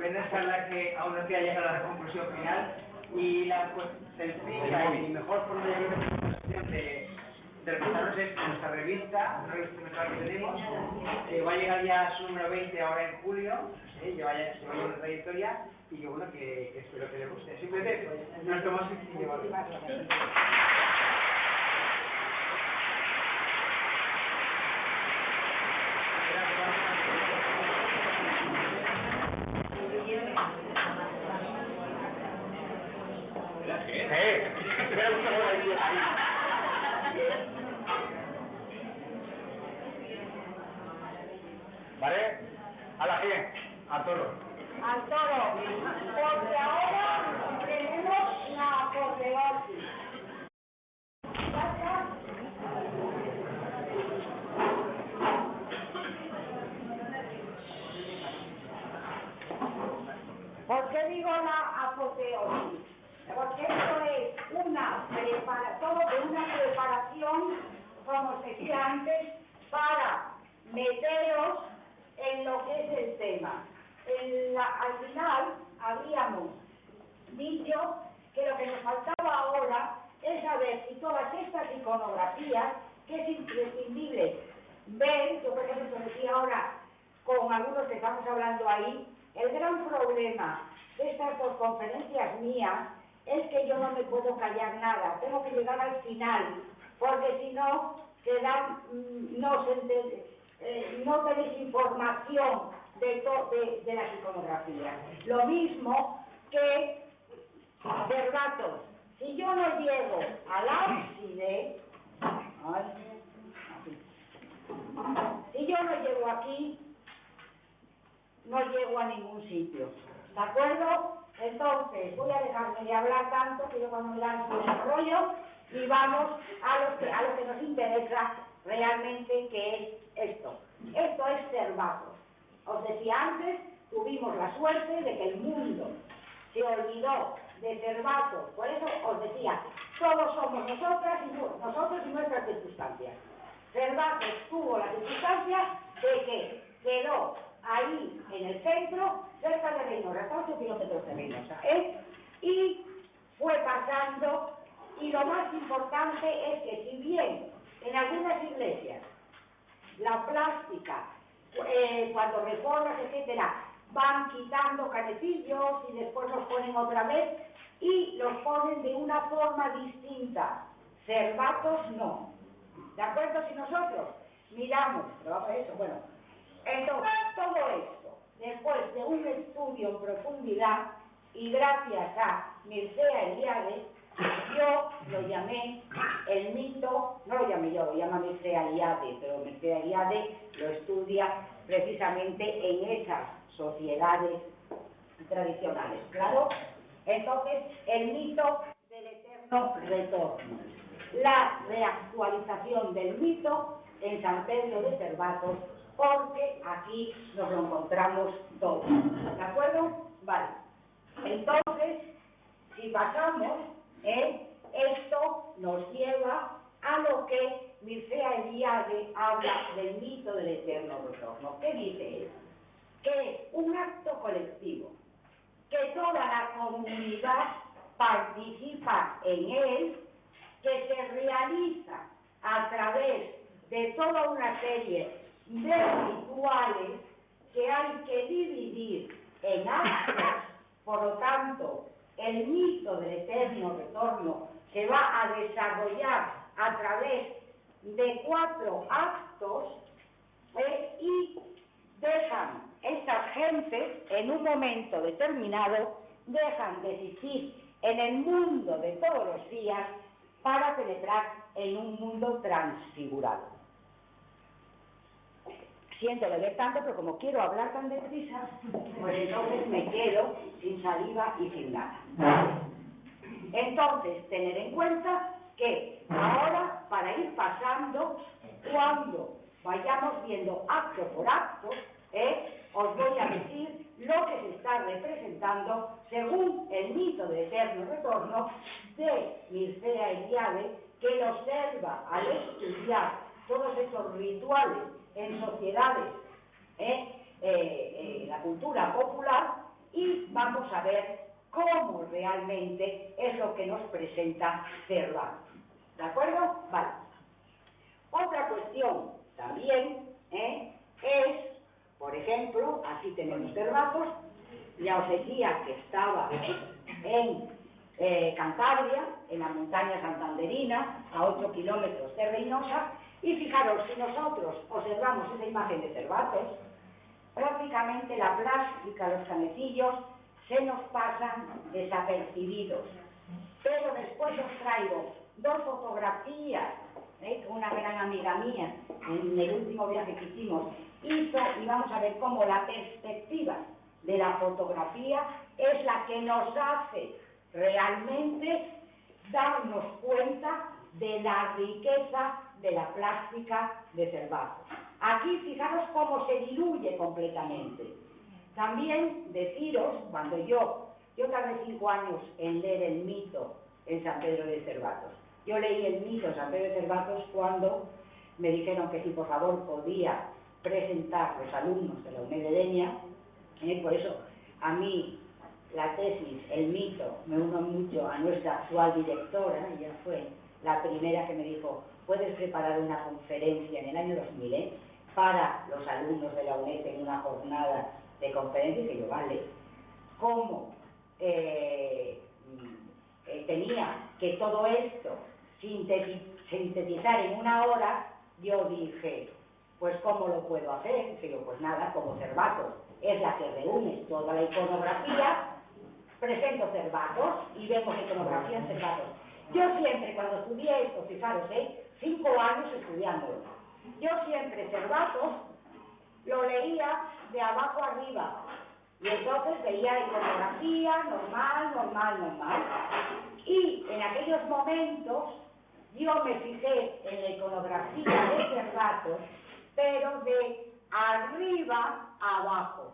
estupenda charla que aún no queda llegado a la conclusión final y la pues, sencilla y mejor forma de representarnos es nuestra revista mensual que tenemos, va a llegar ya a su número 20 ahora en julio, lleva ya una trayectoria y que bueno, que espero que les guste. Simplemente nos tomamos y llevarlo. ¿Vale? ¿A la quién? A todos. Al toro, porque ahora tenemos la apoteosis. ¿Por qué digo la apoteosis? Porque esto es todo de una preparación, como os decía antes, para meteros en lo que es el tema. Al final habíamos dicho que lo que nos faltaba ahora es saber si todas estas iconografías, que es imprescindible ver, yo por ejemplo decía ahora con algunos que estamos hablando ahí, el gran problema de estas dos conferencias mías es que yo no me puedo callar nada, tengo que llegar al final, porque si no, no tenéis información de las iconografías. Lo mismo que Cervatos. Si yo no llego al ábside, si yo no llego aquí, no llego a ningún sitio. ¿De acuerdo? Entonces, voy a dejarme de hablar tanto que yo cuando me lanzo desarrollo y vamos a lo que nos interesa realmente, que es esto. Esto es Cervatos. Os decía antes, tuvimos la suerte de que el mundo se olvidó de Cervatos. Por eso os decía, todos somos nosotros y nuestras circunstancias. Cervatos tuvo la circunstancia de que quedó ahí en el centro, cerca de Reynosa, hasta 8 kilómetros de Reynosa, y fue pasando, y lo más importante es que si bien en algunas iglesias la plástica, cuando reformas, etcétera, van quitando canecillos y después los ponen otra vez y los ponen de una forma distinta. Cervatos no. ¿De acuerdo? Si nosotros miramos, eso, bueno, entonces todo esto, después de un estudio en profundidad y gracias a Mircea Eliade, yo lo llamé el mito, no lo llamé yo, lo llama Mircea Eliade, pero Mircea Eliade lo estudia precisamente en esas sociedades tradicionales, ¿claro? Entonces, el mito del eterno retorno, la reactualización del mito en San Pedro de Cervatos, porque aquí nos lo encontramos todo, ¿de acuerdo? Vale, entonces, si pasamos, esto nos lleva a lo que Mircea Eliade habla del mito del eterno retorno. ¿Qué dice él? Que es un acto colectivo, que toda la comunidad participa en él, que se realiza a través de toda una serie de rituales que hay que dividir en actos. Por lo tanto, el mito del eterno retorno se va a desarrollar a través de 4 actos y dejan estas gentes en un momento determinado, dejan de existir en el mundo de todos los días para penetrar en un mundo transfigurado. Siento beber tanto, pero como quiero hablar tan deprisa, pues entonces me quedo sin saliva y sin nada. Entonces, tener en cuenta que ahora, para ir pasando, cuando vayamos viendo acto por acto, os voy a decir lo que se está representando según el mito del eterno retorno de Mircea Eliade, que lo observa al estudiar todos estos rituales en sociedades, la cultura popular, y vamos a ver cómo realmente es lo que nos presenta Cervantes. ¿De acuerdo? Vale. Otra cuestión también es, por ejemplo, aquí tenemos Cervatos, ya os decía que estaba en Cantabria, en la montaña santanderina, a 8 kilómetros de Reynosa, y fijaros, si nosotros observamos esa imagen de Cervatos, prácticamente la plástica, los canecillos, se nos pasan desapercibidos. Pero después os traigo 2 fotografías que una gran amiga mía, en el último viaje que hicimos, hizo, y vamos a ver cómo la perspectiva de la fotografía es la que nos hace realmente darnos cuenta de la riqueza de la plástica de Cervatos. Aquí fijaros cómo se diluye completamente. También deciros, cuando yo tardé 5 años en leer el mito en San Pedro de Cervatos. Yo leí el mito en San Pedro de Cervatos cuando me dijeron que si por favor podía presentar los alumnos de la UNED de Denia, por eso a mí la tesis, el mito, me uno mucho a nuestra actual directora, ella fue la primera que me dijo, puedes preparar una conferencia en el año 2000 para los alumnos de la UNED en una jornada de conferencia, y que yo, vale, cómo tenía que todo esto sintetizar en 1 hora, yo dije, pues ¿cómo lo puedo hacer? Digo, pues nada, como Cervatos es la que reúne toda la iconografía, presento Cervatos y vemos iconografía en Cervatos. Yo siempre, cuando estudié esto, fijaros, 5 años estudiándolo, yo siempre Cervatos lo leía de abajo arriba, y entonces veía iconografía normal, y en aquellos momentos yo me fijé en la iconografía de Cervatos, pero de arriba a abajo,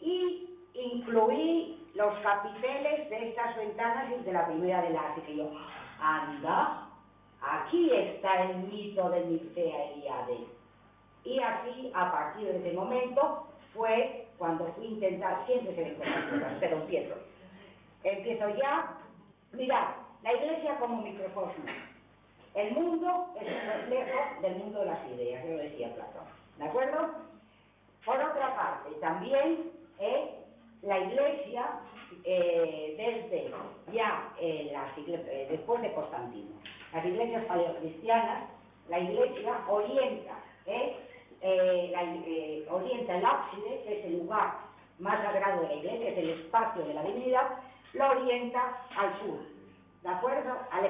y incluí los capiteles de estas ventanas y de la primera de la, así que yo, anda, aquí está el mito de Mircea Eliade. Y así, a partir de ese momento, fue cuando fui a intentar, siempre se me encuentran cosas, pero empiezo ya. Mirad, la Iglesia como microcosmos. El mundo es un reflejo del mundo de las ideas, yo lo decía Platón, ¿de acuerdo? Por otra parte, también la Iglesia, desde ya después de Constantino, las iglesias paleocristianas, la Iglesia orienta el ábside, que es el lugar más sagrado de la Iglesia, es el espacio de la divinidad, lo orienta al sur, ¿de acuerdo? Al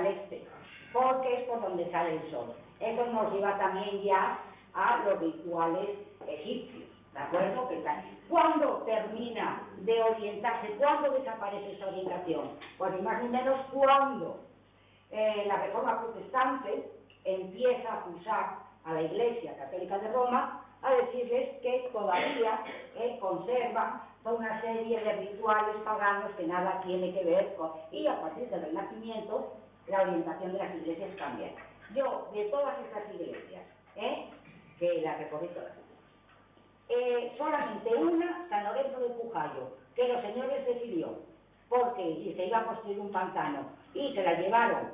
este, porque es por donde sale el sol. Eso nos lleva también ya a los rituales egipcios, ¿de acuerdo? ¿Cuándo termina de orientarse? ¿Cuándo desaparece esa orientación? Pues ni más ni menos cuando la Reforma Protestante empieza a acusar a la Iglesia Católica de Roma, a decirles que todavía conserva toda una serie de rituales paganos que nada tiene que ver con... Y a partir del Renacimiento, la orientación de las iglesias cambia. Yo, de todas estas iglesias, que las recorrí todas, solamente una, San Lorenzo de Pujayo, que los señores decidió, porque se iba a construir un pantano, y se la llevaron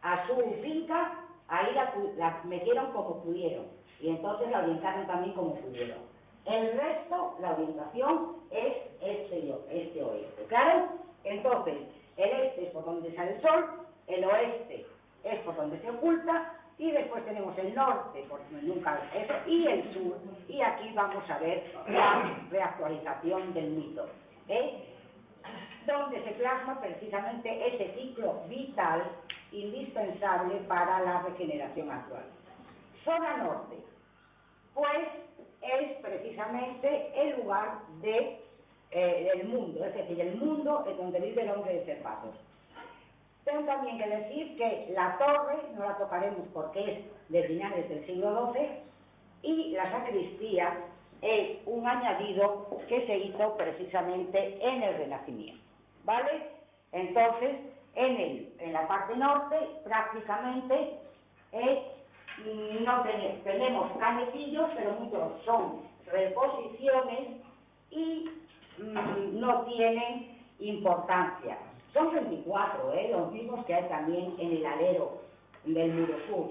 a su finca, ahí la metieron como pudieron, y entonces la orientaron también como pudieron. El resto, la orientación es este-oeste, ¿claro? Entonces, el este es por donde sale el sol, el oeste es por donde se oculta, y después tenemos el norte, porque nunca eso, y el sur, y aquí vamos a ver la reactualización del mito, donde se plasma precisamente ese ciclo vital indispensable para la regeneración actual. Zona norte, pues es precisamente el lugar del mundo, es decir, el mundo es donde vive el hombre de Cervatos. Tengo también que decir que la torre no la tocaremos porque es de finales del siglo XII, y la sacristía es un añadido que se hizo precisamente en el Renacimiento, ¿vale? Entonces, en la parte norte prácticamente no tenemos canecillos, pero muchos son reposiciones, y no tienen importancia. Son 24, los mismos que hay también en el alero del muro sur,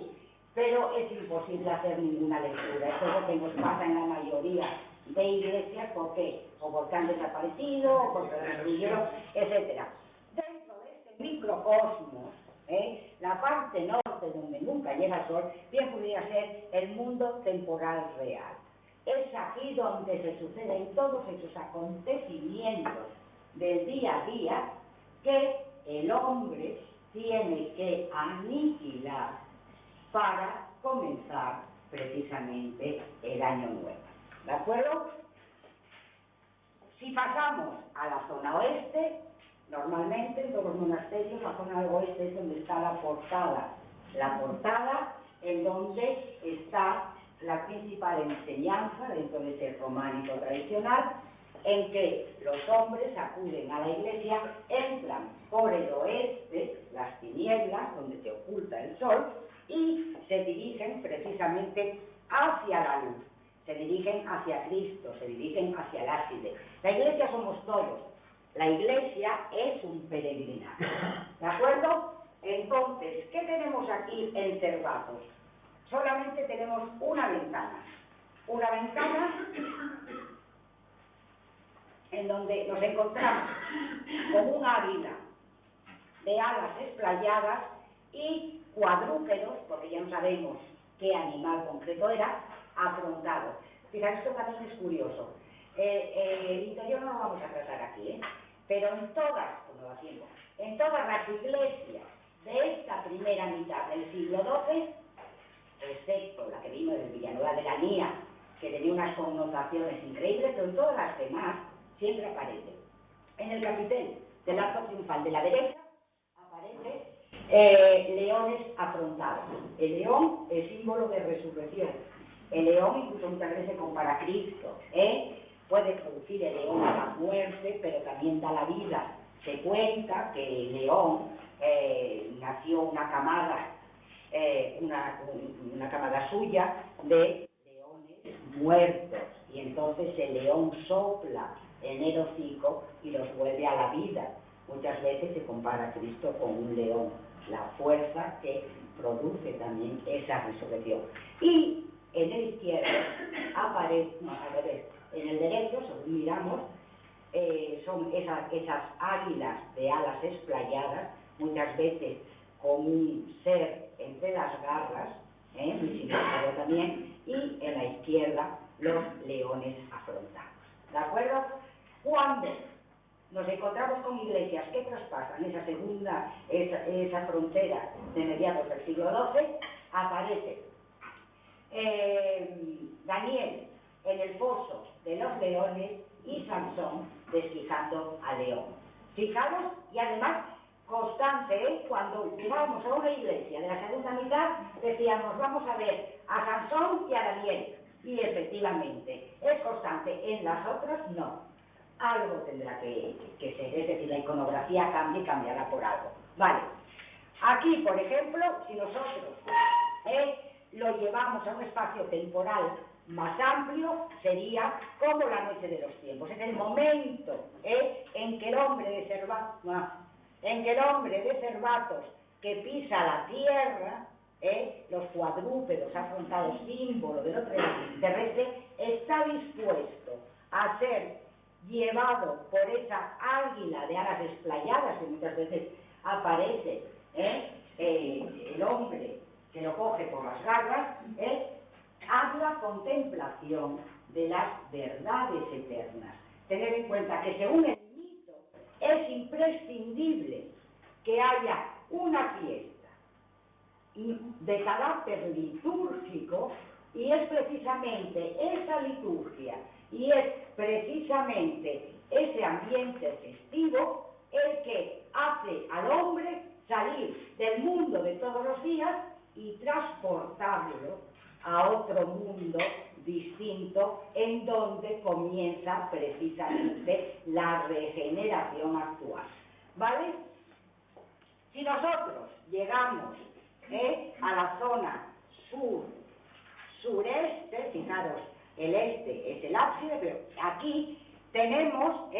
pero es imposible hacer ninguna lectura. Esto es lo que nos pasa en la mayoría de iglesias. ¿Por qué? O porque han desaparecido, o porque destruyeron, etc. Dentro de este microcosmos, la parte norte donde nunca llega el sol, bien podría ser el mundo temporal real. Es aquí donde se suceden todos esos acontecimientos del día a día que el hombre tiene que aniquilar para comenzar precisamente el año nuevo. ¿De acuerdo? Si pasamos a la zona oeste, normalmente en todos los monasterios la zona oeste es donde está la portada. La portada en donde está la principal enseñanza dentro de ese románico tradicional, en que los hombres acuden a la iglesia, entran por el oeste, las tinieblas, donde se oculta el sol, y se dirigen precisamente hacia la luz, se dirigen hacia Cristo, se dirigen hacia el ábside. La iglesia somos todos, la iglesia es un peregrinaje, ¿de acuerdo? Entonces, ¿qué tenemos aquí en Cervatos? Solamente tenemos una ventana en donde nos encontramos con un águila de alas esplayadas y cuadrúpedos, porque ya no sabemos qué animal concreto era, afrontado. Fijaros, esto también es curioso. El interior no lo vamos a tratar aquí, pero en todas, como lo hacemos, en todas las iglesias de esta primera mitad del siglo XII, excepto la que vimos en Villanueva de la Nía, que tenía unas connotaciones increíbles, pero en todas las demás siempre aparece. En el capitel del arco triunfal de la derecha aparece leones afrontados. El león es símbolo de resurrección. El león incluso muchas veces se compara a Cristo. Puede producir el león la muerte, pero también da la vida. Se cuenta que el león nació una camada suya de leones muertos, y entonces el león sopla en el hocico y los vuelve a la vida. Muchas veces se compara a Cristo con un león, la fuerza que produce también esa resurrección. Y en el izquierdo aparece, no, al revés, en el derecho, según miramos, son esas águilas de alas esplayadas, muchas veces con un ser entre las garras, muy significativo también, y en la izquierda los leones afrontados. ¿De acuerdo? Cuando nos encontramos con iglesias que traspasan esa frontera de mediados del siglo XII, aparece Daniel en el foso de los leones y Sansón desquijando al león. Fijaros, y además constante, cuando llegábamos a una iglesia de la segunda mitad, decíamos, vamos a ver a Sansón y a Daniel, y efectivamente es constante. En las otras no, algo tendrá que ser, es decir, la iconografía cambia y cambiará por algo. Vale, aquí por ejemplo, si nosotros lo llevamos a un espacio temporal más amplio, sería como la noche de los tiempos. Es el momento en que el hombre de Cervatos, que pisa la tierra, los cuadrúpedos afrontados, símbolo del otro terrestre, está dispuesto a ser llevado por esa águila de alas esplayadas, que muchas veces aparece el hombre que lo coge por las garras, a la contemplación de las verdades eternas. Tener en cuenta que según el mito es imprescindible que haya una fiesta de carácter litúrgico, y es precisamente esa liturgia y es precisamente ese ambiente festivo el que hace al hombre salir del mundo de todos los días y transportarlo a otro mundo distinto, en donde comienza precisamente la regeneración actual. ¿Vale? Si nosotros llegamos a la zona sureste, fijaros, el este es el ábside, pero aquí tenemos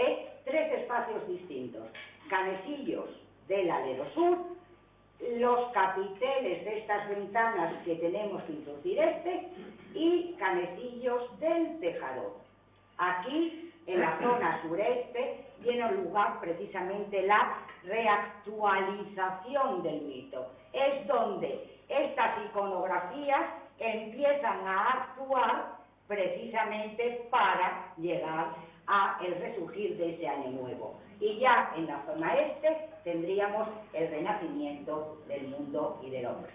tres espacios distintos: canecillos del alero sur, los capiteles de estas ventanas que tenemos que introducir y canecillos del tejador. Aquí, en la zona sureste, tiene lugar precisamente la reactualización del mito. Es donde estas iconografías empiezan a actuar precisamente para llegar a el resurgir de ese año nuevo. Y ya en la zona este tendríamos el renacimiento del mundo y del hombre.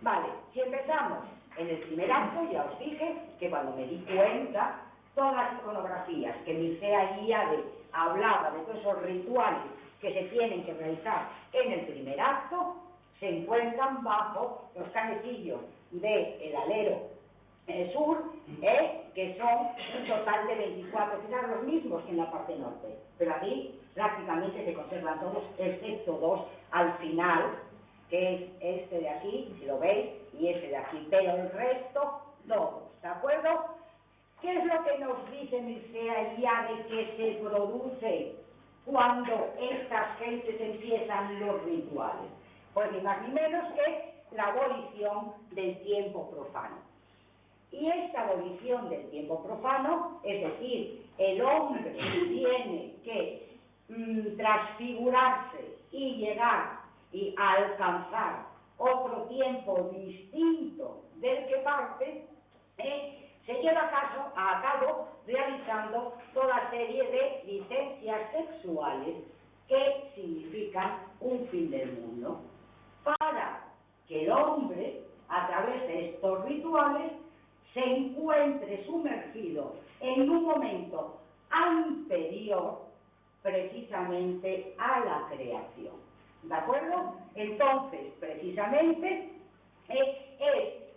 Vale, si empezamos en el primer acto, ya os dije que cuando me di cuenta, todas las iconografías que Mircea Eliade hablaba de todos esos rituales que se tienen que realizar en el primer acto, se encuentran bajo los canecillos del alero sur, que son un total de 24, quizás los mismos que en la parte norte, pero aquí prácticamente se conservan todos, excepto dos al final, que es este de aquí, si lo veis, y este de aquí, pero el resto, todos, ¿de acuerdo? ¿Qué es lo que nos dice Mircea Eliade que se produce cuando estas gentes empiezan los rituales? Pues ni más ni menos que la abolición del tiempo profano. Y esta abolición del tiempo profano, es decir, el hombre tiene que transfigurarse y llegar y alcanzar otro tiempo distinto del que parte, se lleva a cabo realizando toda serie de licencias sexuales que significan un fin del mundo, para que el hombre, a través de estos rituales, se encuentre sumergido en un momento anterior precisamente a la creación. ¿De acuerdo? Entonces, precisamente, es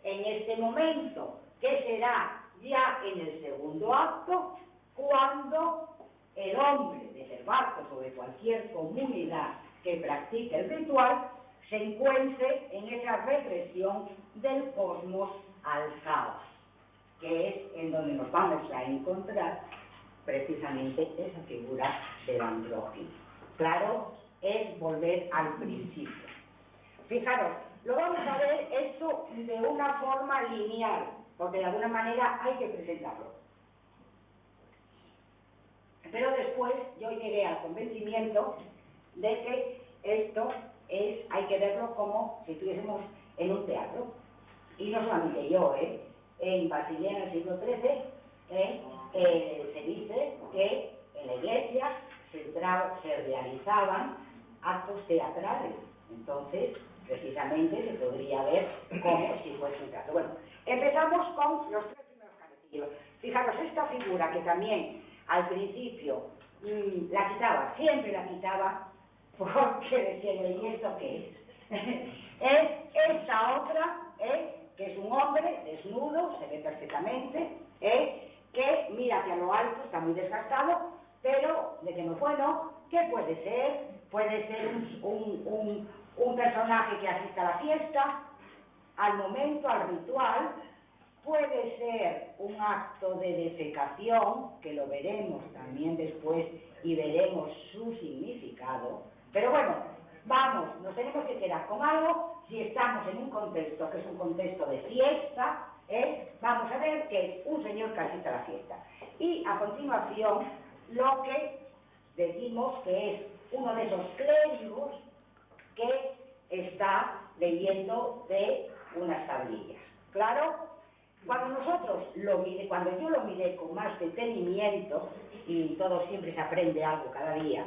en este momento, que será ya en el segundo acto, cuando el hombre de Cervatos o de cualquier comunidad que practique el ritual se encuentre en esa regresión del cosmos al caos, que es en donde nos vamos a encontrar precisamente esa figura del andrógino. Claro, es volver al principio. Fijaros, lo vamos a ver esto de una forma lineal, porque de alguna manera hay que presentarlo. Pero después yo llegué al convencimiento de que esto hay que verlo como si estuviésemos en un teatro. Y no solamente yo, en Basilea en el siglo XIII se dice que en la iglesia se realizaban actos teatrales. Entonces, precisamente se podría ver como si fuese un teatro. Bueno, empezamos con los tres primeros canecillos. Fijaros, esta figura que también al principio la quitaba, siempre la quitaba, porque decía, ¿y esto qué es? Es esta otra, que es un hombre desnudo, se ve perfectamente, que mira hacia lo alto, está muy desgastado, pero de que no fue, no. ¿Qué puede ser? Puede ser un personaje que asista a la fiesta, al momento, al ritual. Puede ser un acto de defecación, que lo veremos también después y veremos su significado. Pero bueno, vamos, nos tenemos que quedar con algo. Si estamos en un contexto que es un contexto de fiesta, vamos a ver que es un señor que asiste a la fiesta. Y a continuación, lo que decimos que es uno de esos clérigos que está leyendo de unas tablillas. ¿Claro? Cuando yo lo miré con más detenimiento, y todo siempre se aprende algo cada día,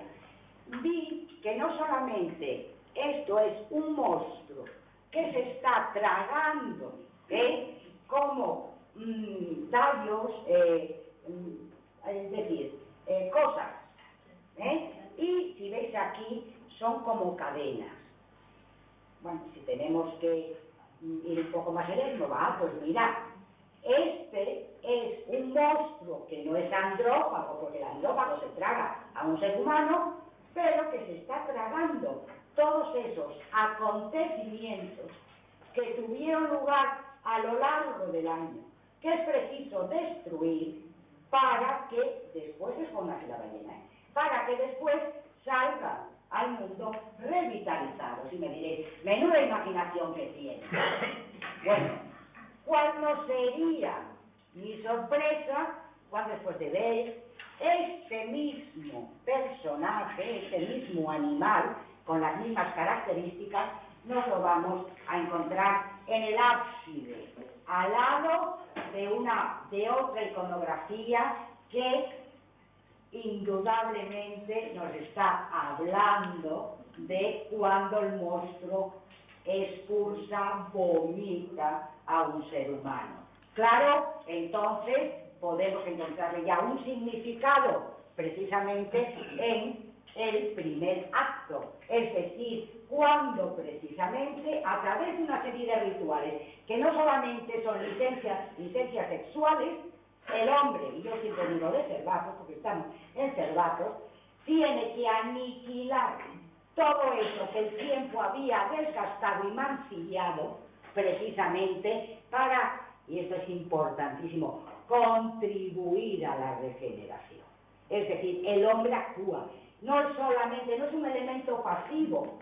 vi que no solamente esto es un monstruo que se está tragando como tallos, es decir, cosas, y si veis aquí son como cadenas. Bueno, si tenemos que ir un poco más lejos, pues mirad, este es un monstruo que no es andrófago, porque el andrófago se traga a un ser humano, pero que se está tragando todos esos acontecimientos que tuvieron lugar a lo largo del año, que es preciso destruir para que después es con la ballena, para que después salgan al mundo revitalizados. Y me diréis, menuda imaginación que tiene. Bueno, ¿cuál no sería mi sorpresa cuando después de ver este mismo personaje, este mismo animal, con las mismas características, nos lo vamos a encontrar en el ábside, al lado de otra iconografía que indudablemente nos está hablando de cuando el monstruo expulsa, vomita a un ser humano. Claro, entonces podemos encontrarle ya un significado precisamente en el primer acto, es decir, cuando precisamente a través de una serie de rituales que no solamente son licencias sexuales, el hombre, y yo siempre digo de Cervatos, porque estamos en Cervatos, tiene que aniquilar todo eso que el tiempo había desgastado y mancillado, precisamente para, y esto es importantísimo, contribuir a la regeneración. Es decir, el hombre actúa, no es un elemento pasivo,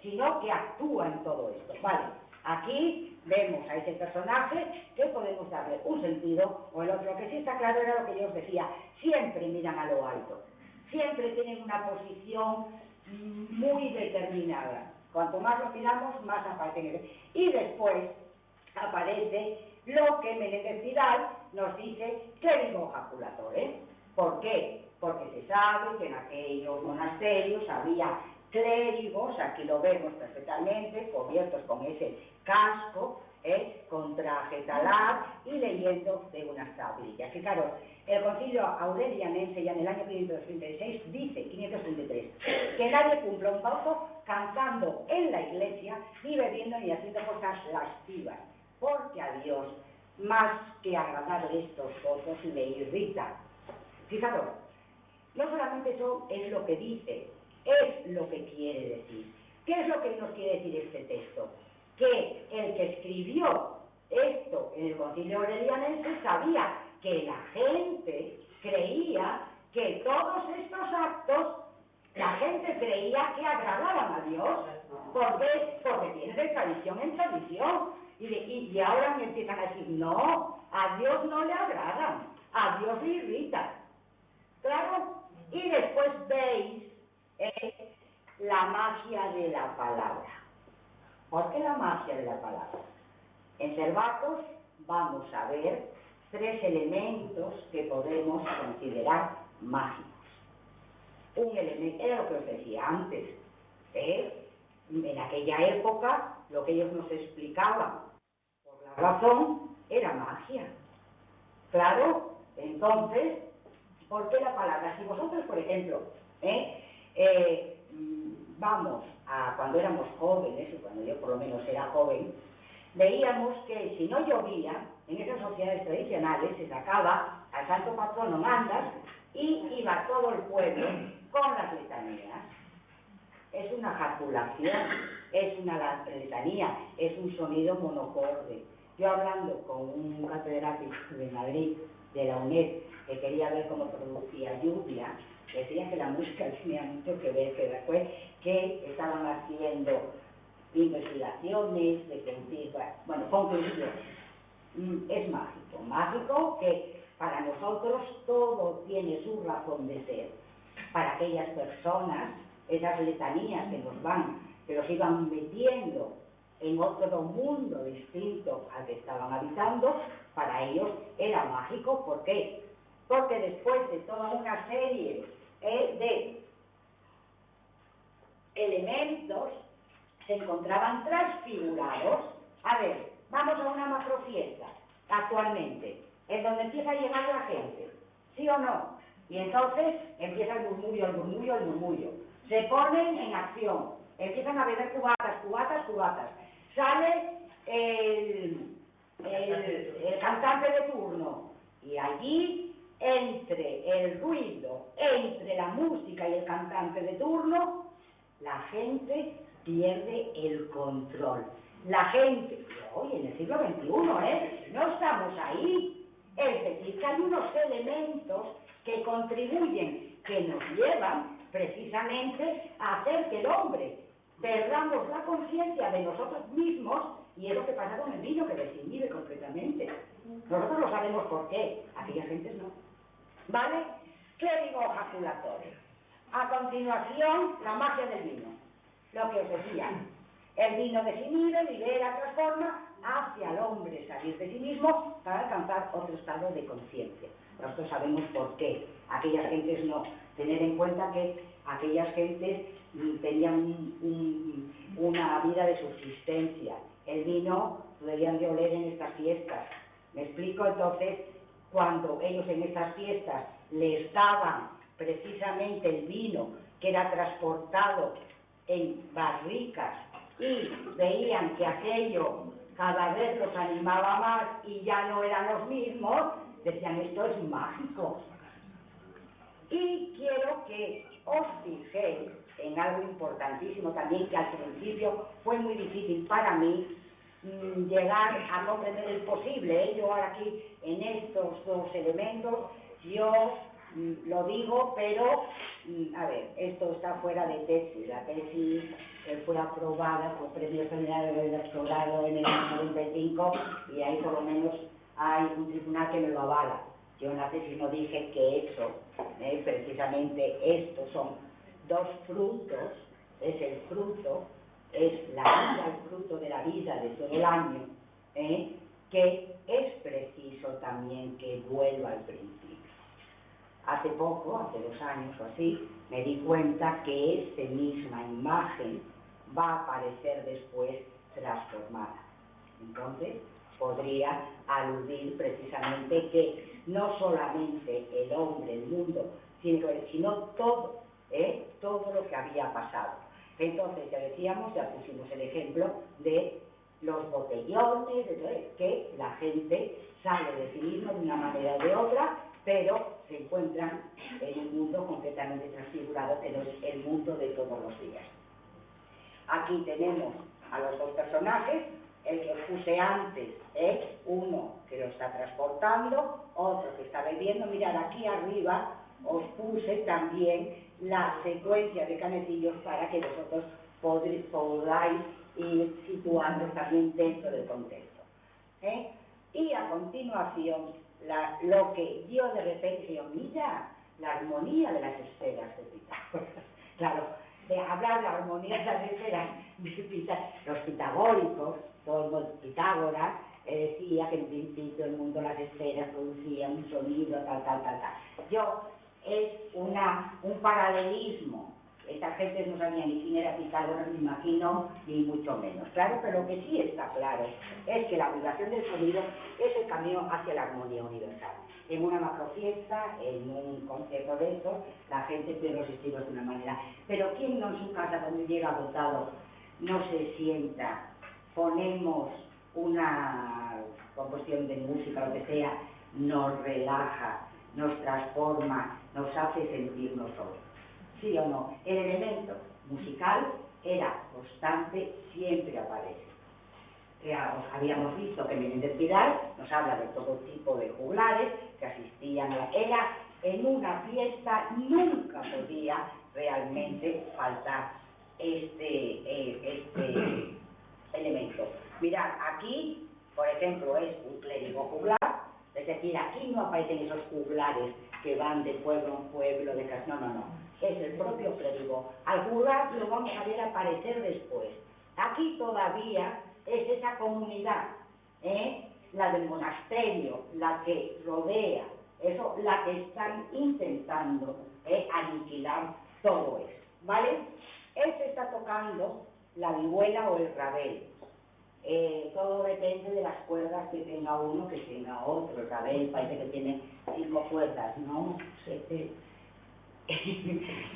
sino que actúa en todo esto. Vale, aquí vemos a ese personaje que podemos darle un sentido o el otro. Lo que sí está claro era lo que yo os decía, siempre miran a lo alto, siempre tienen una posición muy determinada. Cuanto más lo miramos, más aparecen. Y después aparece lo que Menéndez Pidal nos dice clérigo jaculador. ¿Por qué? Porque se sabe que en aquellos monasterios había clérigos, aquí lo vemos perfectamente, cubiertos con ese casco, con traje talar y leyendo de unas tablillas. Fijaros, el concilio aurelianense ya en el año 536 dice, 533, que nadie cumpla un bauto cantando en la iglesia, ni bebiendo ni haciendo cosas lascivas, porque a Dios, más que agradar estos votos, le irrita. Fijaros, no solamente eso es lo que dice, es lo que quiere decir. ¿Qué es lo que nos quiere decir este texto? Que el que escribió esto en el concilio aurelianense sabía que la gente creía que todos estos actos, la gente creía que agradaban a Dios. ¿Por qué? Porque tiene de tradición en tradición. Y ahora me empiezan a decir, no, a Dios no le agradan, a Dios le irrita. ¿Claro? Y después veis la magia de la palabra. ¿Por qué la magia de la palabra? En Cervatos vamos a ver 3 elementos que podemos considerar mágicos. Un elemento, era lo que os decía antes, en aquella época lo que ellos nos explicaban por la razón era magia. Claro, entonces, ¿por qué la palabra? Si vosotros, por ejemplo, vamos a cuando éramos jóvenes, y cuando yo por lo menos era joven, veíamos que si no llovía, en esas sociedades tradicionales se sacaba al santo patrono mandas y iba todo el pueblo con las letanías. Es una jaculación, es una letanía, es un sonido monocorde. Yo hablando con un catedrático de Madrid, de la UNED, que quería ver cómo producía lluvia, decía que la música tenía mucho que ver, que después que estaban haciendo investigaciones, de que, bueno, conclusión, es mágico, mágico que para nosotros todo tiene su razón de ser. Para aquellas personas, esas letanías que los iban metiendo en otro mundo distinto al que estaban habitando, para ellos era mágico. ¿Por qué? Porque después de toda una serie de elementos se encontraban transfigurados. A ver, vamos a una macrofiesta actualmente, en donde empieza a llegar la gente, ¿sí o no? Y entonces empieza el murmullo, el murmullo, el murmullo. Se ponen en acción, empiezan a beber cubatas. Sale el cantante de turno, y allí, entre el ruido, entre la música y el cantante de turno, la gente pierde el control. La gente, hoy en el siglo XXI, no estamos ahí. Es decir, que hay unos elementos que contribuyen, que nos llevan precisamente a hacer que el hombre perdamos la conciencia de nosotros mismos, y es lo que pasa con el vino, que desinhibe completamente. Nosotros lo sabemos por qué, aquellas gentes no. ¿Vale? Clérigo ejaculatorio. A continuación, la magia del vino. Lo que os decía, el vino desinhibe, libera, transforma, hace al hombre salir de sí mismo para alcanzar otro estado de conciencia. Nosotros sabemos por qué, aquellas gentes no. Tener en cuenta que aquellas gentes tenían una vida de subsistencia. El vino lo debían de oler en estas fiestas. ¿Me explico? Entonces, cuando ellos en estas fiestas les daban precisamente el vino que era transportado en barricas y veían que aquello cada vez los animaba más y ya no eran los mismos, decían, esto es mágico. Y quiero que os fijéis en algo importantísimo también, que al principio fue muy difícil para mí llegar a comprender el posible. Yo ahora aquí en estos dos elementos, yo lo digo, pero a ver, esto está fuera de tesis. La tesis fue aprobada por Premio General del Doctorado en el año 95 y ahí por lo menos hay un tribunal que me lo avala. Yo en la tesis no dije que eso, precisamente estos son dos frutos, es el fruto, es la vida, el fruto de la vida de todo el año, que es preciso también que vuelva al principio. Hace poco, hace 2 años o así, me di cuenta que esa misma imagen va a aparecer después transformada. Entonces, podría aludir precisamente que no solamente el hombre, el mundo, sino todo, todo lo que había pasado. Entonces, ya decíamos, ya pusimos el ejemplo de los botellones, que la gente sale de sí misma de una manera o de otra, pero se encuentran en un mundo completamente transfigurado, que no es el mundo de todos los días. Aquí tenemos a los dos personajes, el que puse antes es uno que lo está transportando, otro que está bebiendo. Mirad, aquí arriba os puse también la secuencia de canecillos para que vosotros podáis ir situando también dentro del contexto. Y a continuación, lo que yo de repente digo, mira, la armonía de las esferas de Pitágoras. Claro, de hablar de la armonía de las esferas de Pitágoras, los pitagóricos, todo Pitágoras, decía que en principio el mundo, las esferas producían un sonido, tal. Yo, es un paralelismo. Esta gente no sabía ni quién era Pitágoras, me imagino, ni mucho menos. Claro, pero lo que sí está claro es que la vibración del sonido es el camino hacia la armonía universal. En una macrofiesta, en un concierto de estos, la gente tiene los estilos de una manera. Pero ¿quién no en su casa, cuando llega agotado, no se sienta, ponemos una composición de música, lo que sea, nos relaja, nos transforma, nos hace sentirnos solos? ¿Sí o no? El elemento musical era constante, siempre aparece. Habíamos visto que Menéndez Pidal nos habla de todo tipo de juglares que asistían era en una fiesta, nunca podía realmente faltar este elemento. Mirad, aquí, por ejemplo, es un clérigo juglar, es decir, aquí no aparecen esos juglares que van de pueblo en pueblo, de casa, no. Es el propio clérigo. Al juglar lo vamos a ver aparecer después. Aquí todavía es esa comunidad, la del monasterio, la que rodea, eso, la que están intentando aniquilar todo eso, ¿vale? Él se está tocando la vihuela o el rabel. Todo depende de las cuerdas que tenga uno, que tenga otro. El rabel parece que tiene 5 cuerdas, ¿no? 7.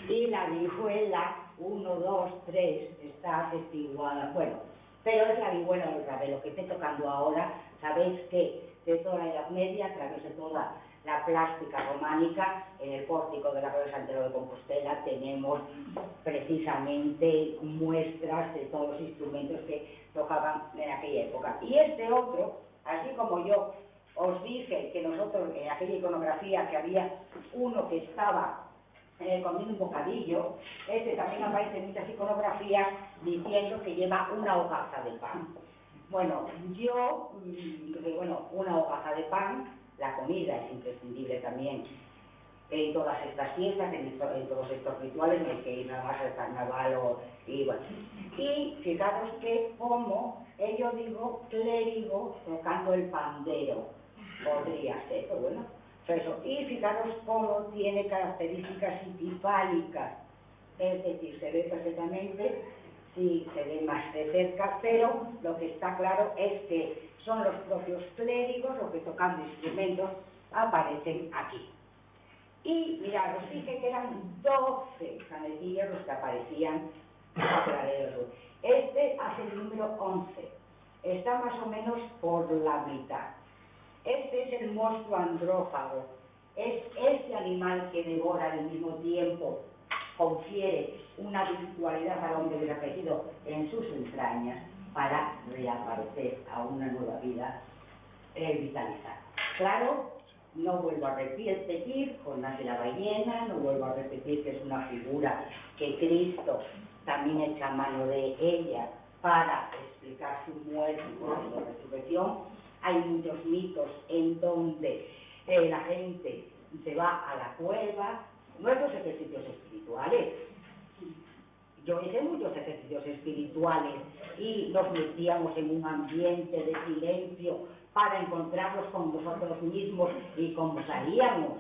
Y la vihuela, 1, 2, 3, está atestiguada. Bueno, pero es la vihuela del rabel. Lo que estoy tocando ahora, sabéis que de toda la Edad Media, a través de toda la plástica románica, en el pórtico de la Cruz de Santiago de Compostela tenemos precisamente muestras de todos los instrumentos que tocaban en aquella época. Y este otro, así como yo os dije que nosotros, en aquella iconografía, que había uno que estaba comiendo un bocadillo. También aparece en muchas iconografías diciendo que lleva una hogaza de pan. Bueno, una hogaza de pan, la comida es imprescindible también en todas estas fiestas, en todos estos rituales, no hay que ir nada más al carnaval y bueno. Y fijaros que como yo digo clérigo tocando el pandero, podría ser, pero bueno, eso. Y fijaros cómo tiene características encefálicas, es decir, se ve perfectamente, sí, se ve más de cerca, pero lo que está claro es que son los propios clérigos los que tocando instrumentos aparecen aquí. Y mirad, os dije que eran 12 canecillos los que aparecían a paralelos. Hace el número 11, está más o menos por la mitad. Es el monstruo andrófago, es ese animal que devora al mismo tiempo, confiere una virtualidad al hombre desaparecido en sus entrañas para reaparecer a una nueva vida vitalizada. Claro, no vuelvo a repetir Jonás de la ballena, no vuelvo a repetir que es una figura que Cristo también echa mano de ella para explicar su muerte y su resurrección. Hay muchos mitos en donde la gente se va a la cueva, nuestros ejercicios espirituales. Yo hice muchos ejercicios espirituales y nos metíamos en un ambiente de silencio para encontrarnos con nosotros mismos y como salíamos,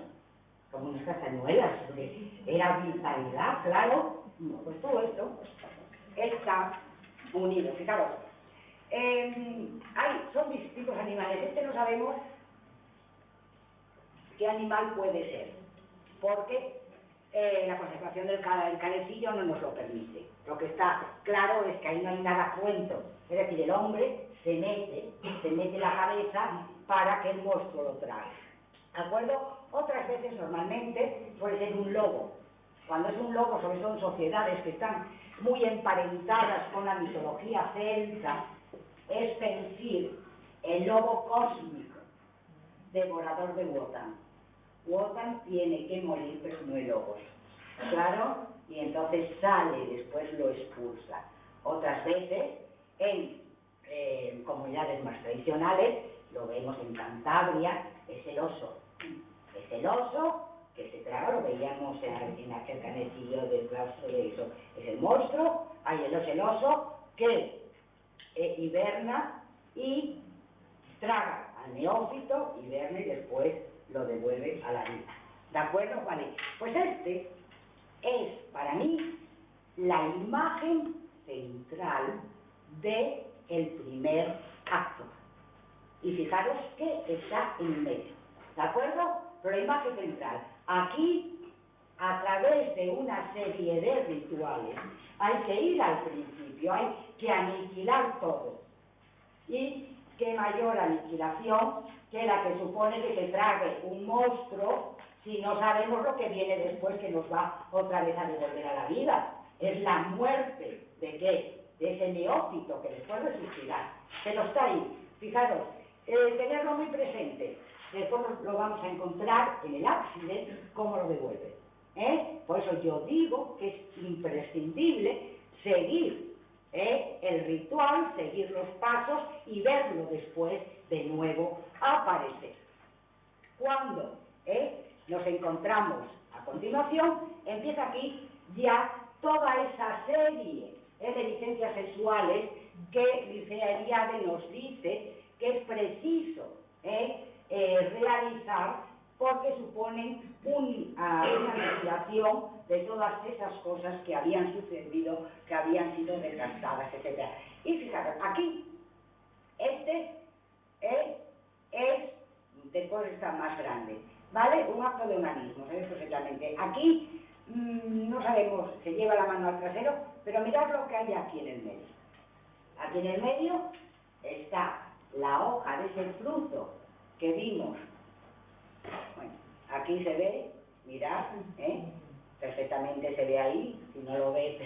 como unas castañuelas, porque era vitalidad, claro. Pues todo esto está unido. Fijaros, son distintos animales. No sabemos qué animal puede ser, porque la conservación del canecillo no nos lo permite. Lo que está claro es que ahí no hay nada cuento, es decir, el hombre se mete la cabeza para que el monstruo lo trague. ¿De acuerdo? Otras veces, normalmente, puede ser un lobo. Cuando es un lobo, sobre todo en sociedades que están muy emparentadas con la mitología celta, es decir, el lobo cósmico, devorador de Wotan. Wotan tiene que morir, pero no el lobo. Claro, y entonces sale, después lo expulsa. Otras veces, en comunidades más tradicionales, lo vemos en Cantabria, es el oso. Es el oso que se traga, lo veíamos en aquel canecillo del claustro de eso. Es el monstruo, hay el oso que hiberna y traga al neófito, hiberna y después lo devuelve a la vida. ¿De acuerdo? Vale. Pues es para mí la imagen central del primer acto. Y fijaros que está en medio. ¿De acuerdo? Pero la imagen central. Aquí, a través de una serie de rituales, hay que ir al principio, hay que aniquilar todo. Y qué mayor aniquilación que la que supone que se trague un monstruo si no sabemos lo que viene después, que nos va otra vez a devolver a la vida. Es la muerte de qué, de ese neófito que después resucitará. Pero está ahí. Fijaros, tenerlo muy presente. Después lo vamos a encontrar en el ábside, cómo lo devuelve. Por eso yo digo que es imprescindible seguir el ritual, seguir los pasos y verlo después de nuevo aparecer. Cuando nos encontramos a continuación, empieza aquí ya toda esa serie de licencias sexuales que Licea Eliade nos dice que es preciso realizar, porque suponen una aniquilación de todas esas cosas que habían sucedido, que habían sido desgastadas, etc. Y fijaros, aquí, después está más grande, ¿vale? Un acto de humanismo, ¿sabéis perfectamente? Aquí no sabemos, se lleva la mano al trasero, pero mirad lo que hay aquí en el medio. Aquí en el medio está la hoja de ese fruto que vimos. Bueno, aquí se ve, mirad, perfectamente se ve ahí, si no lo veis,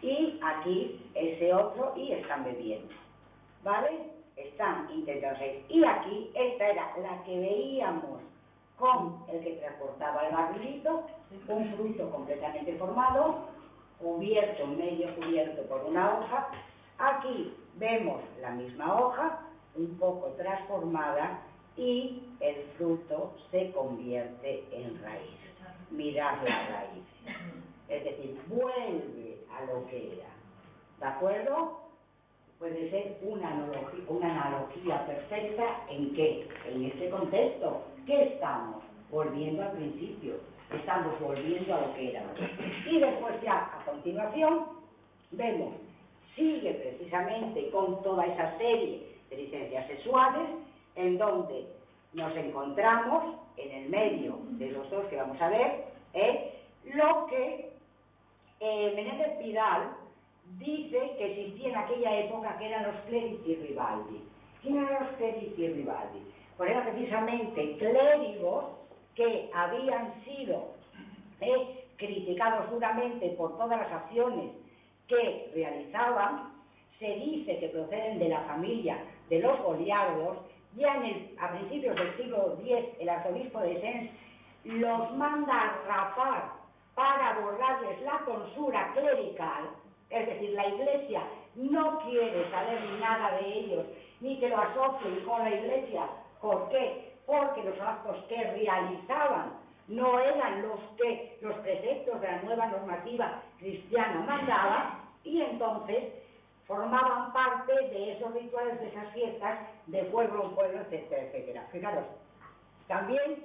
y aquí ese otro, y están bebiendo, ¿vale? están intentando seguir. Y aquí, esta era la que veíamos con el que transportaba el barrilito, un fruto completamente formado, cubierto, medio cubierto por una hoja. Aquí vemos la misma hoja, un poco transformada, y el fruto se convierte en raíz. Mirad la raíz. Es decir, vuelve a lo que era. ¿De acuerdo? Puede ser una analogía perfecta. ¿En qué? En este contexto. ¿Qué estamos? Volviendo al principio. Estamos volviendo a lo que éramos. Y después ya, a continuación, vemos, sigue precisamente con toda esa serie de licencias sexuales, en donde nos encontramos, en el medio de los dos que vamos a ver, lo que Menéndez Pidal dice que existía en aquella época, que eran los clerici ribaldi. ¿Quién eran los clerici ribaldi? Pues eran precisamente clérigos que habían sido criticados duramente por todas las acciones que realizaban. Se dice que proceden de la familia de los Goliardos. Ya a principios del siglo X, el arzobispo de Sens los manda a rapar para borrarles la tonsura clerical. Es decir, la Iglesia no quiere saber nada de ellos, ni que lo asocien con la Iglesia. ¿Por qué? Porque los actos que realizaban no eran los que los preceptos de la nueva normativa cristiana mandaban, y entonces formaban parte de esos rituales, de esas fiestas de pueblo en pueblo, etcétera, etcétera. Fijaros, también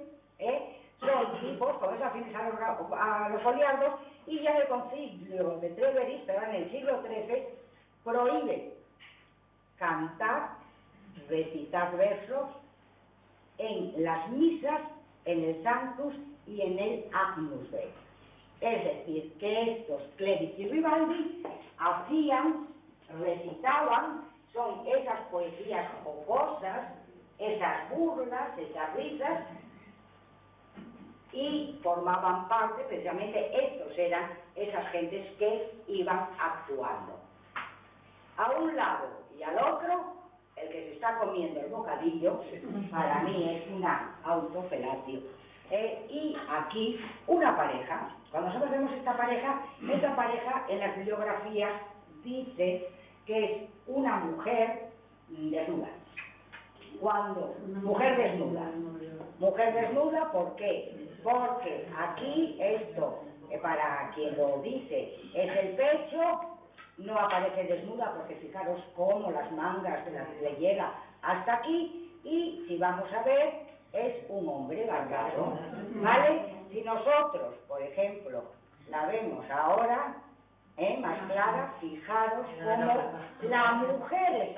son tipos, con esas fines a los Goliardos, y ya el concilio de Treveris, pero en el siglo XIII, prohíbe cantar, recitar versos en las misas, en el Sanctus y en el Agnus Dei. Es decir, que estos clerici ribaldi hacían, recitaban, son esas poesías jocosas, esas burlas, esas risas, y formaban parte, precisamente estos eran esas gentes que iban actuando. A un lado y al otro, el que se está comiendo el bocadillo, para mí es una autofelatio. Y aquí una pareja. Cuando nosotros vemos esta pareja en las bibliografías dice que es una mujer desnuda. Mujer desnuda, ¿por qué? Porque aquí esto, para quien lo dice, es el pecho, no aparece desnuda, porque fijaros cómo las mangas le llega hasta aquí, y si vamos a ver, es un hombre barbado, ¿vale? Si nosotros, por ejemplo, la vemos ahora, más clara, fijaros cómo la mujer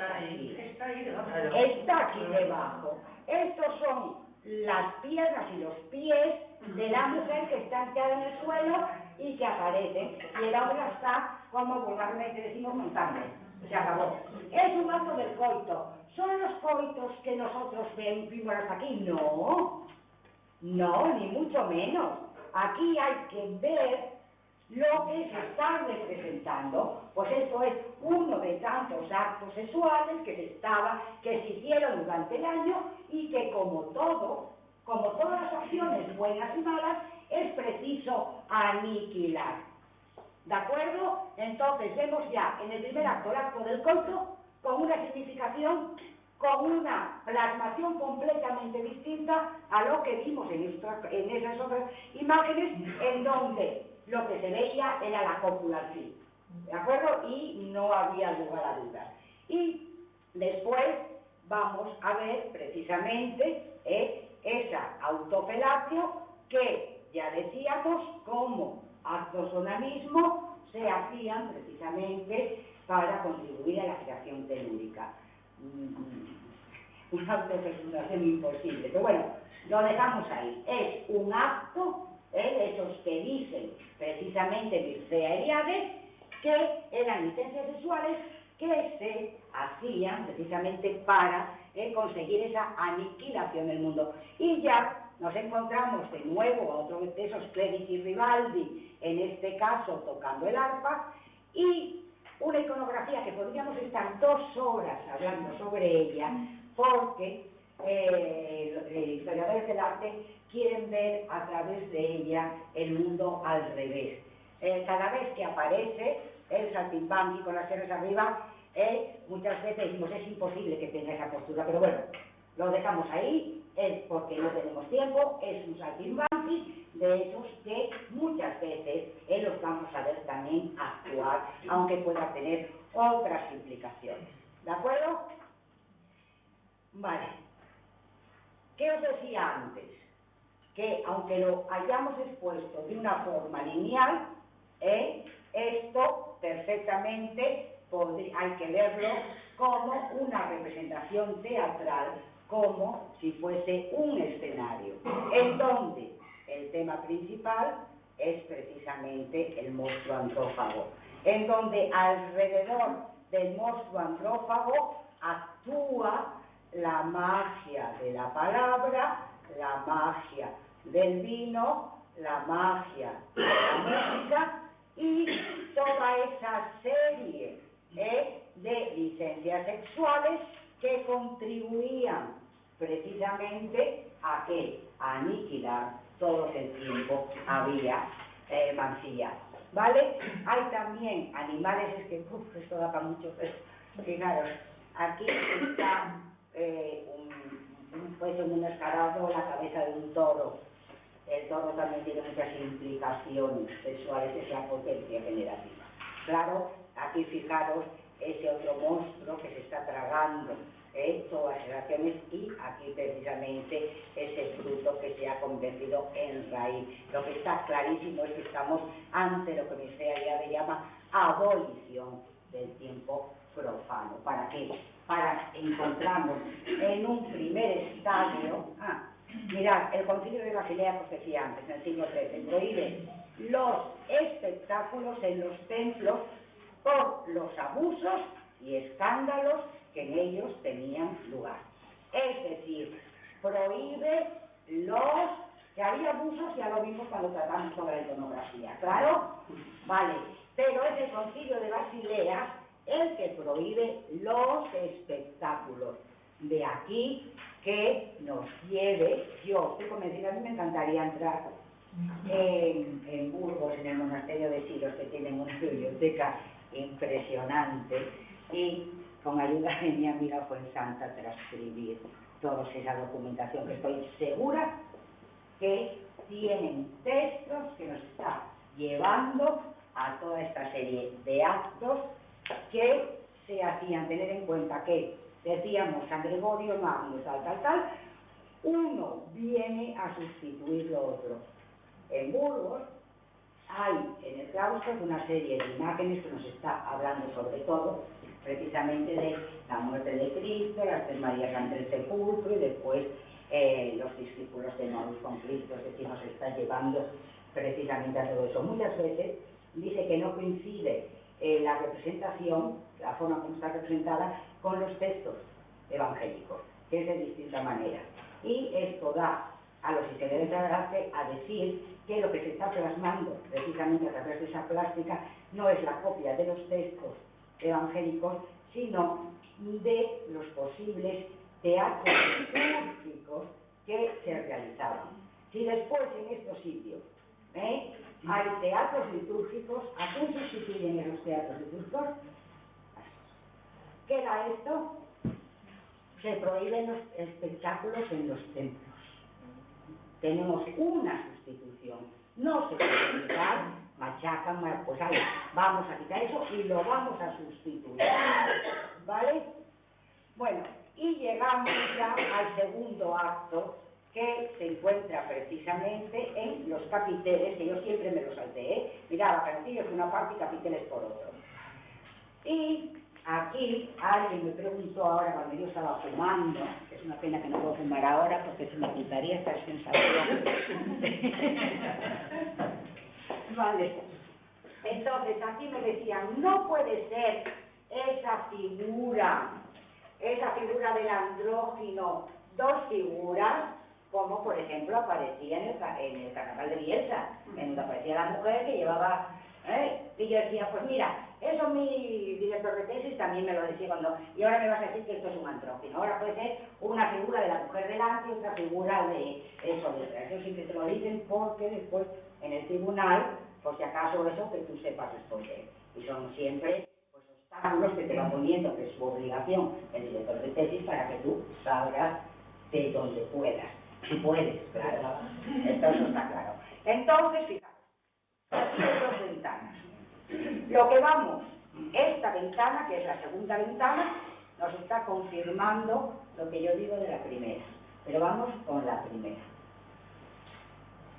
está aquí debajo. Estos son las piernas y los pies de la mujer que está echada en el suelo y que aparece, y el hombre está, como vulgarmente decimos, montando. Se acabó. Es un acto del coito. ¿Son los coitos que nosotros vimos hasta aquí? No, ni mucho menos. Aquí hay que ver lo que se está representando. Pues esto es uno de tantos actos sexuales que se hicieron durante el año, y que como todas las acciones buenas y malas, es preciso aniquilar. ¿De acuerdo? Entonces vemos ya en el primer acto, el acto del coito, con una significación, con una plasmación completamente distinta a lo que vimos en esas otras imágenes, en donde lo que se veía era la cópula al fin. ¿De acuerdo? Y no había lugar a dudas. Y después vamos a ver precisamente esa autofelatio, que ya decíamos como actos de onanismo se hacían precisamente para contribuir a la creación telúrica. Una autofecundación imposible, pero bueno, lo dejamos ahí. Es un acto, esos que dicen precisamente Mircea Eliade, que eran licencias sexuales que se hacían precisamente para conseguir esa aniquilación del mundo. Y ya nos encontramos de nuevo a otro de esos clerici ribaldi, en este caso tocando el arpa, y Una iconografía que podríamos estar 2 horas hablando sobre ella, porque historiadores del arte quieren ver a través de ella el mundo al revés. Cada vez que aparece el saltimbanqui con las piernas arriba, muchas veces decimos es imposible que tenga esa postura, pero bueno, lo dejamos ahí, es porque no tenemos tiempo, es un saltimbanqui de esos que muchas veces los vamos a ver también actuar, aunque pueda tener otras implicaciones. ¿De acuerdo? Vale. ¿Qué os decía antes? Que aunque lo hayamos expuesto de una forma lineal, esto perfectamente hay que verlo como una representación teatral, como si fuese un escenario, en donde el tema principal es precisamente el monstruo antrófago, en donde alrededor del monstruo antrófago actúa la magia de la palabra, la magia del vino, la magia de la música y toda esa serie de licencias sexuales que contribuían precisamente a aniquilar todo lo que el tiempo había mancillado. ¿Vale? Hay también animales, es que esto da para mucho, fijaros, aquí está puede ser un escarabajo, la cabeza de un toro. El toro también tiene muchas implicaciones sexuales, es la potencia generativa. Claro, aquí fijaros ese otro monstruo que se está tragando todas las relaciones y aquí precisamente ese fruto que se ha convertido en raíz. Lo que está clarísimo es que estamos ante lo que mi historia llama abolición del tiempo profano. ¿Para qué? Para encontrarnos en un primer estadio. Mirad, el Concilio de Basilea, que os decía antes, en el siglo XIII, prohíbe los espectáculos en los templos por los abusos y escándalos que en ellos tenían lugar. Es decir, prohíbe que había abusos, ya lo vimos cuando tratamos sobre la iconografía, ¿claro? Vale, pero es el Concilio de Basilea el que prohíbe los espectáculos. De aquí que nos lleve, yo estoy convencida, a mí me encantaría entrar en Burgos, en el monasterio de Silos, que tienen una biblioteca impresionante, y con ayuda de mi amiga Fuensanta transcribir toda esa documentación que estoy segura que tienen textos que nos está llevando a toda esta serie de actos que se hacían. Tener en cuenta que decíamos San Gregorio Magno, tal, uno viene a sustituir lo otro. En Burgos hay en el claustro una serie de imágenes que nos está hablando sobre todo precisamente de la muerte de Cristo, las tres Marías ante el sepulcro y después los discípulos de Maús con Cristo, es decir, nos está llevando precisamente a todo eso. Muchas veces dice que no coincide la representación, la forma como está representada, con los textos evangélicos, que es de distinta manera. Y esto da a los historiadores del arte a decir que lo que se está plasmando precisamente a través de esa plástica no es la copia de los textos evangélicos, sino de los posibles teatros litúrgicos que se realizaban. Si después en estos sitios hay teatros litúrgicos, ¿a quién sustituyen en los teatros litúrgicos? ¿Qué era esto? Se prohíben los espectáculos en los templos. Tenemos una sustitución. No se puede quitar, machacan, pues ahí, vamos a quitar eso y lo vamos a sustituir. ¿Vale? Bueno, y llegamos ya al segundo acto, que se encuentra precisamente en los capiteles, que yo siempre me los salté, miraba cantillos por una parte y capiteles por otro. Y aquí alguien me preguntó ahora cuando yo estaba fumando, que es una pena que no puedo fumar ahora porque se me quitaría esta sensación. Vale. Entonces aquí me decían, no puede ser esa figura del andrógino, dos figuras, como por ejemplo aparecía en el carnaval de Bielsa, en donde aparecía la mujer que llevaba Y yo decía, pues mira, eso mi director de tesis también me lo decía y ahora me vas a decir que esto es un andrógino. Ahora puede ser una figura de la mujer delante y otra figura de eso detrás. Eso siempre te lo dicen porque después en el tribunal, por si acaso eso, que tú sepas responder. Y son siempre pues obstáculos que te van poniendo, que es su obligación el director de tesis, para que tú salgas de donde puedas. Si puedes, claro. Eso está claro. Entonces, fijaos, aquí hay dos ventanas. Lo que vamos, esta ventana, que es la segunda ventana, nos está confirmando lo que yo digo de la primera. Pero vamos con la primera.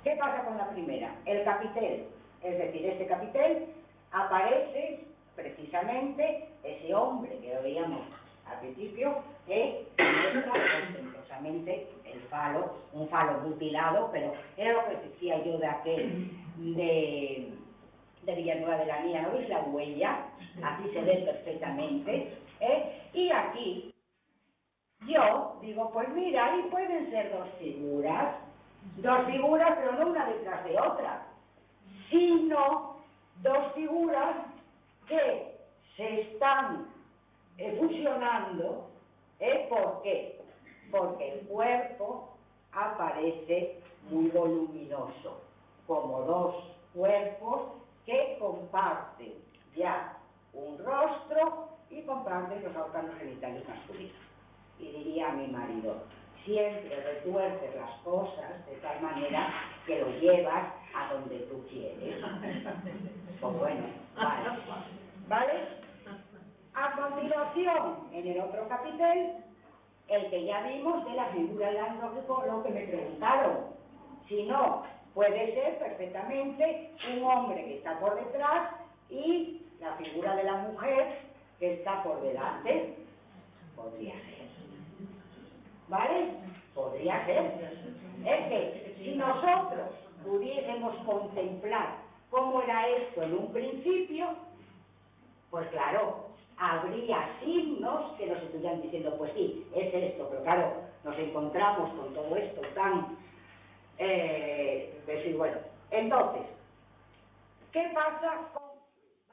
¿Qué pasa con la primera? El capitel, es decir, este capitel aparece precisamente ese hombre que veíamos al principio, que muestra ostentosamente el falo, un falo mutilado, pero era lo que decía yo de aquel de Villanueva de la Niña, ¿no veis la huella? Aquí se ve perfectamente, y aquí yo digo, pues mira, ahí pueden ser dos figuras, pero no una detrás de otra, sino dos figuras que se están fusionando. ¿Por qué? Porque el cuerpo aparece muy voluminoso, como dos cuerpos que comparten ya un rostro y comparten los órganos genitales masculinos. Y diría a mi marido, siempre retuerces las cosas de tal manera que lo llevas a donde tú quieres. Pues bueno, ¿vale? A continuación, en el otro capitel, el que ya vimos de la figura del andrógino, lo que me preguntaron. Si no, puede ser perfectamente un hombre que está por detrás y la figura de la mujer que está por delante. Podría ser. ¿Vale? Podría ser. Es que si nosotros pudiésemos contemplar cómo era esto en un principio, pues claro, habría signos que nos estuvieran diciendo, pues sí, es esto, pero claro, nos encontramos con todo esto tan... decir, bueno, entonces, ¿qué pasa con...?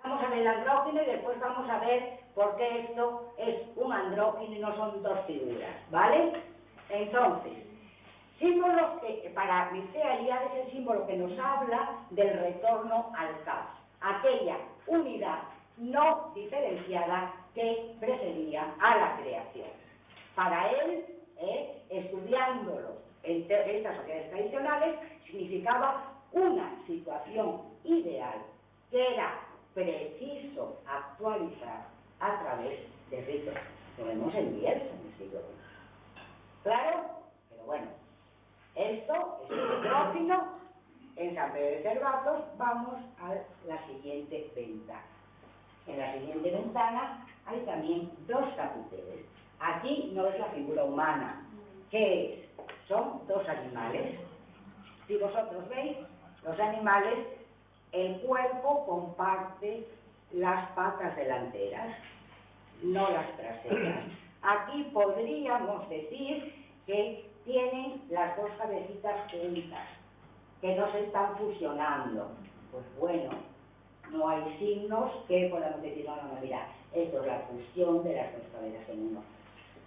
Vamos a ver el andrógino y después vamos a ver por qué esto es un andrógino y no son dos figuras, ¿vale? Entonces, símbolos que, para Mircea Eliade, es el símbolo que nos habla del retorno al caos, aquella unidad no diferenciada que precedía a la creación. Para él, estudiándolo en estas sociedades tradicionales, significaba una situación ideal que era preciso actualizar a través de ritos. Lo vemos en Bielsa en el siglo XX. ¿Claro? Pero bueno, esto es un andrógino. En San Pedro de Cervatos vamos a la siguiente ventana. En la siguiente ventana hay también dos capiteles. Aquí no es la figura humana. ¿Qué es? Son dos animales. Si vosotros veis, los animales, el cuerpo comparte las patas delanteras, no las traseras. Aquí podríamos decir que tienen las dos cabecitas juntas, que no se están fusionando. Pues bueno, no hay signos que podamos decir, no, mira, esto es la fusión de las dos cabezas en uno.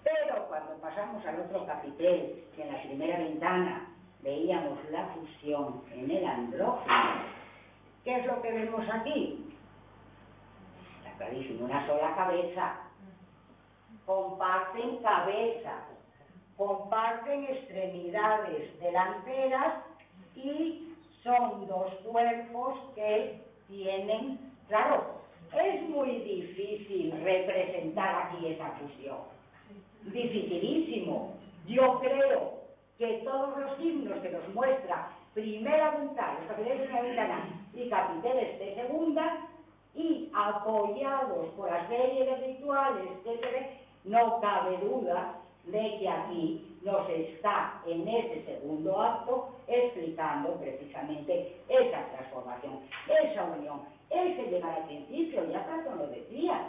Pero cuando pasamos al otro capitel, que en la primera ventana veíamos la fusión en el andrógino, ¿qué es lo que vemos aquí? Está clarísimo, una sola cabeza. Comparten cabeza, comparten extremidades delanteras y son dos cuerpos que tienen, claro, es muy difícil representar aquí esa fusión, dificilísimo. Yo creo que todos los signos que nos muestra primera ventana, los capiteles de primera ventana y capiteles de segunda, y apoyados por las leyes rituales, etc., no cabe duda de que aquí nos está en este segundo acto explicando precisamente esa transformación, esa unión, ese llegar al principio, ya Platón lo decía,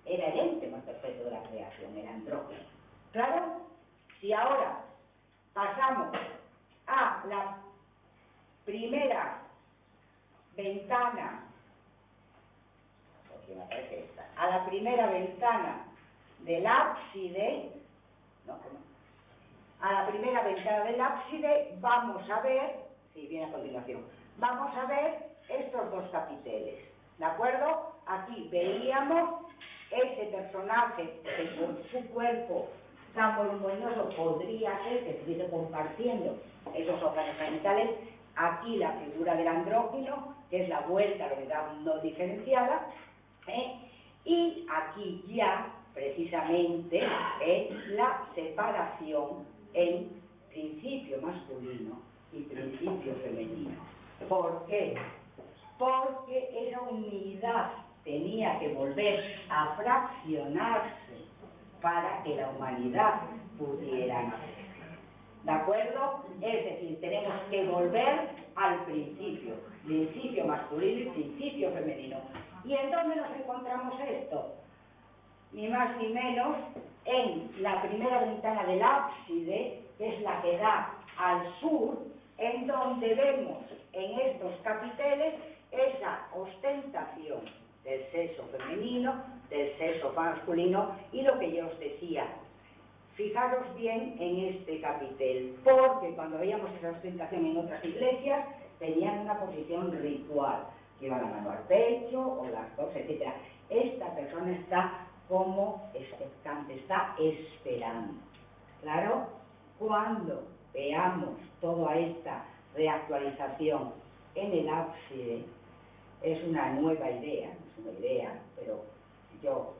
era el ente más perfecto de la creación, el andrógino. ¿Claro? Si ahora pasamos a la primera ventana a la primera ventana del ábside, a la primera ventana del ábside vamos a ver, sí, viene a continuación, vamos a ver estos dos capiteles, ¿de acuerdo? Aquí veíamos ese personaje que con su cuerpo tan voluminoso podría ser que estuviese compartiendo esos órganos genitales. Aquí la figura del andrógino, que es la vuelta a la unidad no diferenciada, y aquí ya precisamente la separación en principio masculino y principio femenino. ¿Por qué? Porque esa unidad tenía que volver a fraccionarse para que la humanidad pudiera nacer. ¿De acuerdo? Es decir, tenemos que volver al principio masculino y principio femenino. ¿Y en dónde nos encontramos esto? Ni más ni menos en la primera ventana del ábside, que es la que da al sur, en donde vemos en estos capiteles esa ostentación del sexo femenino, del sexo masculino y lo que yo os decía. Fijaros bien en este capitel, porque cuando veíamos esa ostentación en otras iglesias, tenían una posición ritual, lleva la mano al pecho o las dos, etc. Esta persona está como expectante, está esperando. Claro, cuando veamos toda esta reactualización en el ábside, es una nueva idea, es una idea, pero yo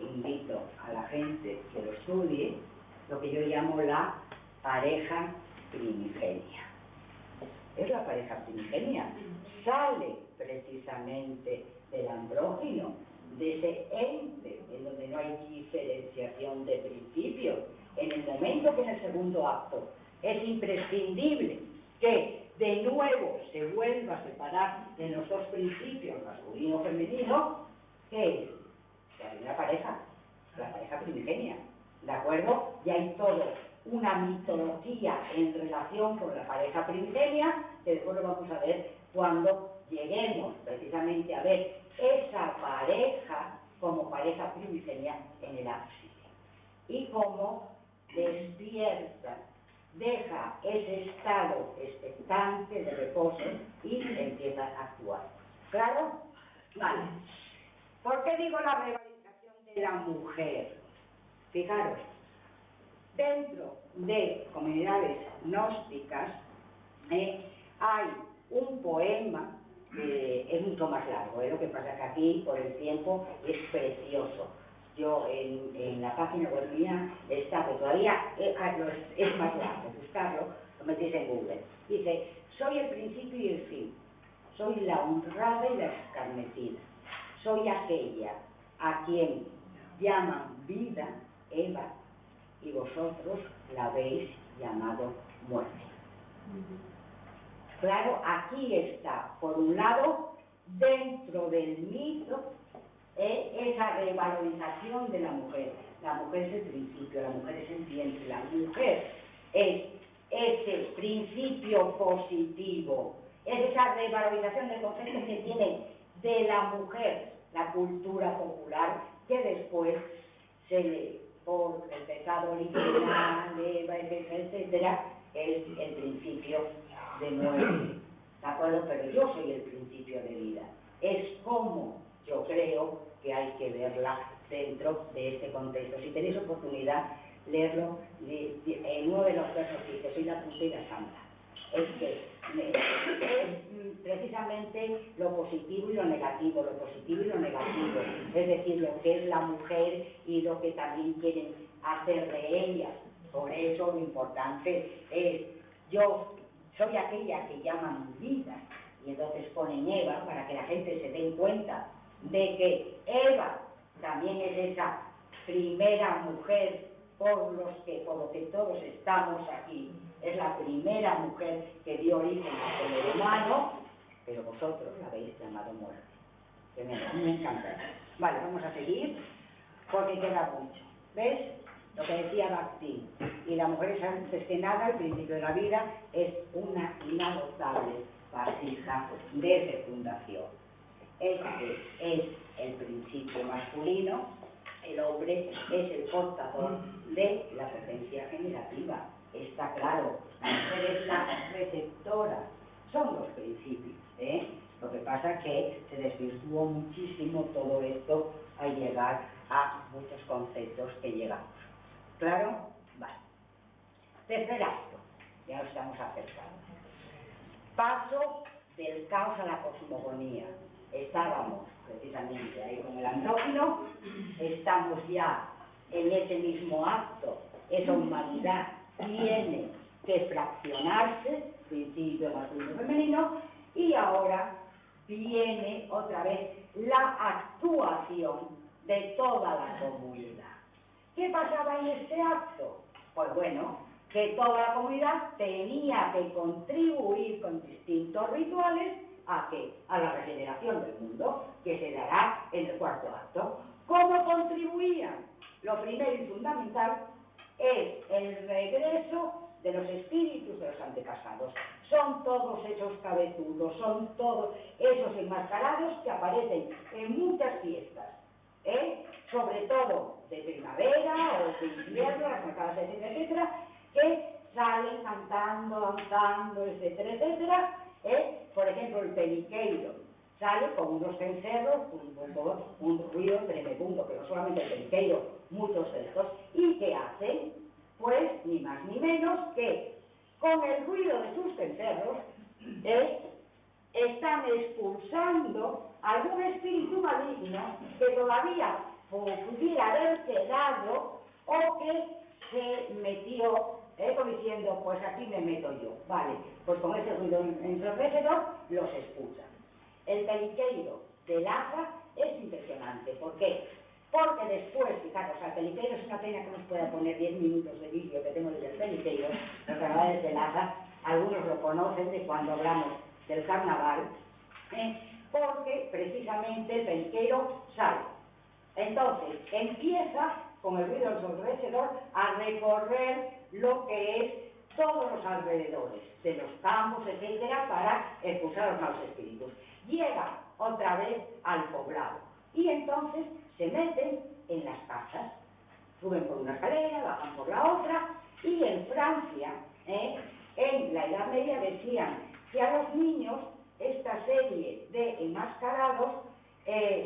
invito a la gente que lo estudie, lo que yo llamo la pareja primigenia. Es la pareja primigenia, sale precisamente del andrógino, de ese ente en donde no hay diferenciación de principios. En el momento que en el segundo acto es imprescindible que de nuevo se vuelva a separar en los dos principios, masculino y femenino, ¿qué es? Hay una pareja, la pareja primigenia, ¿de acuerdo? Y hay toda una mitología en relación con la pareja primigenia, que después lo vamos a ver cuando lleguemos precisamente a ver esa pareja como pareja primigenia en el ábside. Y cómo despierta, deja ese estado expectante de reposo y empieza a actuar. ¿Claro? Vale. ¿Por qué digo la revalorización de la mujer? Fijaros, dentro de comunidades gnósticas hay un poema que es mucho más largo, lo que pasa que aquí por el tiempo es precioso. Yo en la página web mía está, que todavía es más largo, buscarlo, lo metéis en Google. Dice, soy el principio y el fin, soy la honrada y la escarnecida, soy aquella a quien llaman vida, Eva, y vosotros la habéis llamado muerte. Claro, aquí está, por un lado, dentro del mito, esa revalorización de la mujer. La mujer es el principio, la mujer es el vientre, la mujer es ese principio positivo, es esa revalorización del concepto que tiene de la mujer la cultura popular, que después se le, por el pecado original, Eva, etcétera, es el principio de muerte, ¿de acuerdo? Pero yo soy el principio de vida. Es como yo creo que hay que verla dentro de este contexto. Si tenéis oportunidad, leerlo, en uno de los versos dice, soy la puntera santa. Es que es precisamente lo positivo y lo negativo, lo positivo y lo negativo, es decir, lo que es la mujer y lo que también quieren hacer de ella. Por eso lo importante es, yo soy aquella que llaman vida, y entonces ponen Eva para que la gente se den cuenta de que Eva también es esa primera mujer por lo que todos estamos aquí. Es la primera mujer que dio origen al ser humano, pero vosotros la habéis llamado muerte. Que me encanta. Vale, vamos a seguir, porque queda mucho. ¿Ves? Lo que decía Bakhtin. Y la mujer es antes que nada, al principio de la vida, es una inagotable vasija de fecundación. Este es el principio masculino, el hombre es el portador de la potencia generativa. Está claro, la mujer es la receptora, son los principios, ¿eh? Lo que pasa es que se desvirtuó muchísimo todo esto al llegar a muchos conceptos que llegamos. ¿Claro? Vale. Tercer acto, ya nos estamos acercando. Paso del caos a la cosmogonía. Estábamos precisamente ahí con el andrógino, estamos ya en ese mismo acto, esa humanidad tiene que fraccionarse, principio masculino y femenino, y ahora viene otra vez la actuación de toda la comunidad. ¿Qué pasaba en este acto? Pues bueno, que toda la comunidad tenía que contribuir con distintos rituales ¿a qué? A la regeneración del mundo, que se dará en el cuarto acto. ¿Cómo contribuían? Lo primero y fundamental es el regreso de los espíritus de los antepasados. Son todos esos cabezudos, son todos esos enmascarados que aparecen en muchas fiestas, sobre todo de primavera o de invierno, las marcadas, etcétera, etcétera, que salen cantando, danzando, etcétera, etcétera. Por ejemplo, el peliqueiro sale con unos cencerros, un ruido tremendo, pero no solamente el peliqueiro, muchos de estos. ¿Y qué hacen? Pues ni más ni menos que con el ruido de sus cencerros están expulsando algún espíritu maligno que todavía pudiera haber quedado o que se metió, como diciendo, pues aquí me meto yo. Vale, pues con ese ruido ensordecedor los expulsan. El peliqueiro del Aja es impresionante. ¿Por qué? Porque después, fijaros, el peliqueiro es una pena que nos pueda poner 10 minutos de vídeo que tengo del peliqueiro, los carnavales del Aja, algunos lo conocen de cuando hablamos del carnaval, porque precisamente el peliqueiro sale. Entonces, empieza con el ruido ensordecedor a recorrer lo que es todos los alrededores de los campos, etcétera, para expulsar a los malos espíritus. Llega otra vez al poblado y entonces se meten en las casas, suben por una escalera, bajan por la otra, y en Francia, en la Edad Media decían que a los niños esta serie de enmascarados,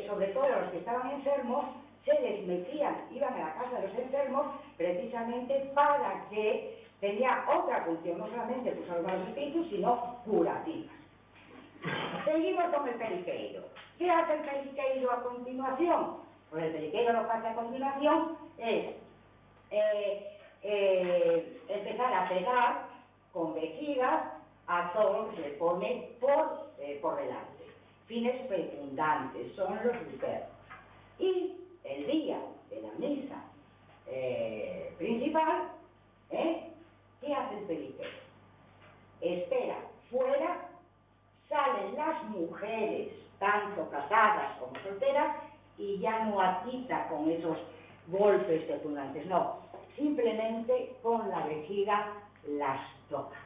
sobre todo a los que estaban enfermos, se les metían, iban a la casa de los enfermos precisamente para que tenía otra función, no solamente pues, a los malos espíritus, sino curativas. Seguimos con el periqueiro. ¿Qué hace el periqueiro a continuación? Pues el periqueiro lo que hace a continuación es empezar a pegar con vejigas a todo lo que se le pone por delante. Fines fecundantes, son los perros. Y el día de la misa principal, ¿qué hace el periqueiro? Espera fuera, salen las mujeres, tanto casadas como solteras, y ya no agita con esos golpes fecundantes, no, simplemente con la vejiga las toca.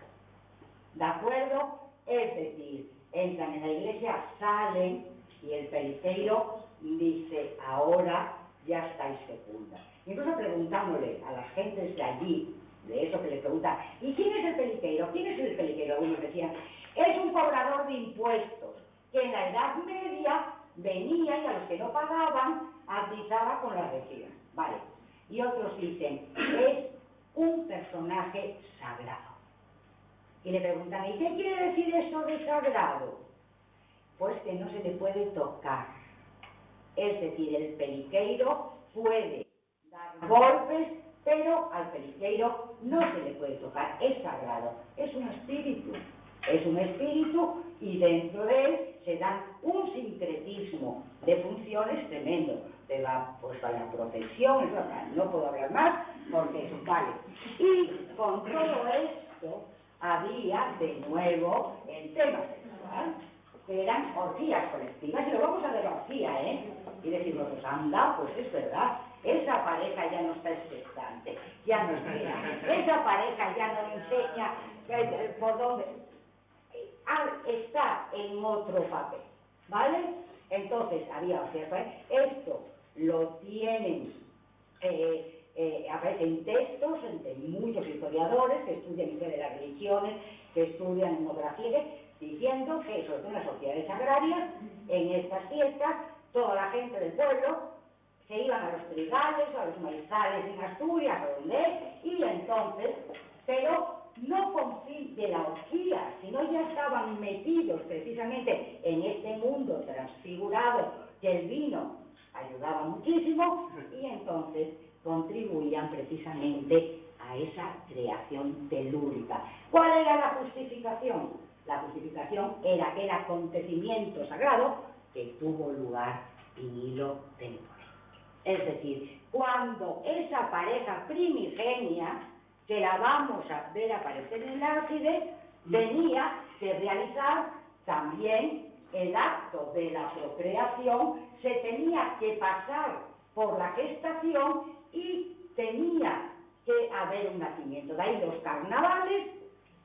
¿De acuerdo? Es decir, entran en la iglesia, salen, y el periqueiro dice, ahora ya estáis fecundas. Incluso preguntándole a las gentes de allí, de eso que le preguntan, ¿y quién es el periqueiro? ¿Quién es el periqueiro? Algunos decían, es un cobrador de impuestos, que en la Edad Media venía y a los que no pagaban, atizaba con las vejigas. Vale. Y otros dicen, es un personaje sagrado. Y le preguntan, ¿y qué quiere decir eso de sagrado? Pues que no se le puede tocar. Es decir, el periqueiro puede dar golpes, pero al periqueiro no se le puede tocar, es sagrado, es un espíritu y dentro de él se dan un sincretismo de funciones tremendo, pues para la protección, no puedo hablar más porque eso vale. Y con todo esto había de nuevo el tema sexual, que eran orgías colectivas, y lo vamos a ver orgía, y decimos, pues anda, pues es verdad, esa pareja ya no está expectante, ya no espera, esa pareja ya no enseña por dónde, está en otro papel, ¿vale? Entonces, había cierto, esto lo tienen, aparecen textos entre muchos historiadores que estudian historia de las religiones, que estudian etnografía, diciendo que, sobre todo en las sociedades agrarias, en estas fiestas, toda la gente del pueblo se iban a los trigales o a los maizales en Asturias o donde, y entonces, pero no con fin de la orgía, sino ya estaban metidos precisamente en este mundo transfigurado que el vino ayudaba muchísimo, y entonces contribuían precisamente a esa creación telúrica. ¿Cuál era la justificación? La justificación era aquel acontecimiento sagrado que tuvo lugar en hilo temporal. Es decir, cuando esa pareja primigenia, que la vamos a ver aparecer en el ábside, tenía que realizar también el acto de la procreación, se tenía que pasar por la gestación y tenía que haber un nacimiento. De ahí los carnavales,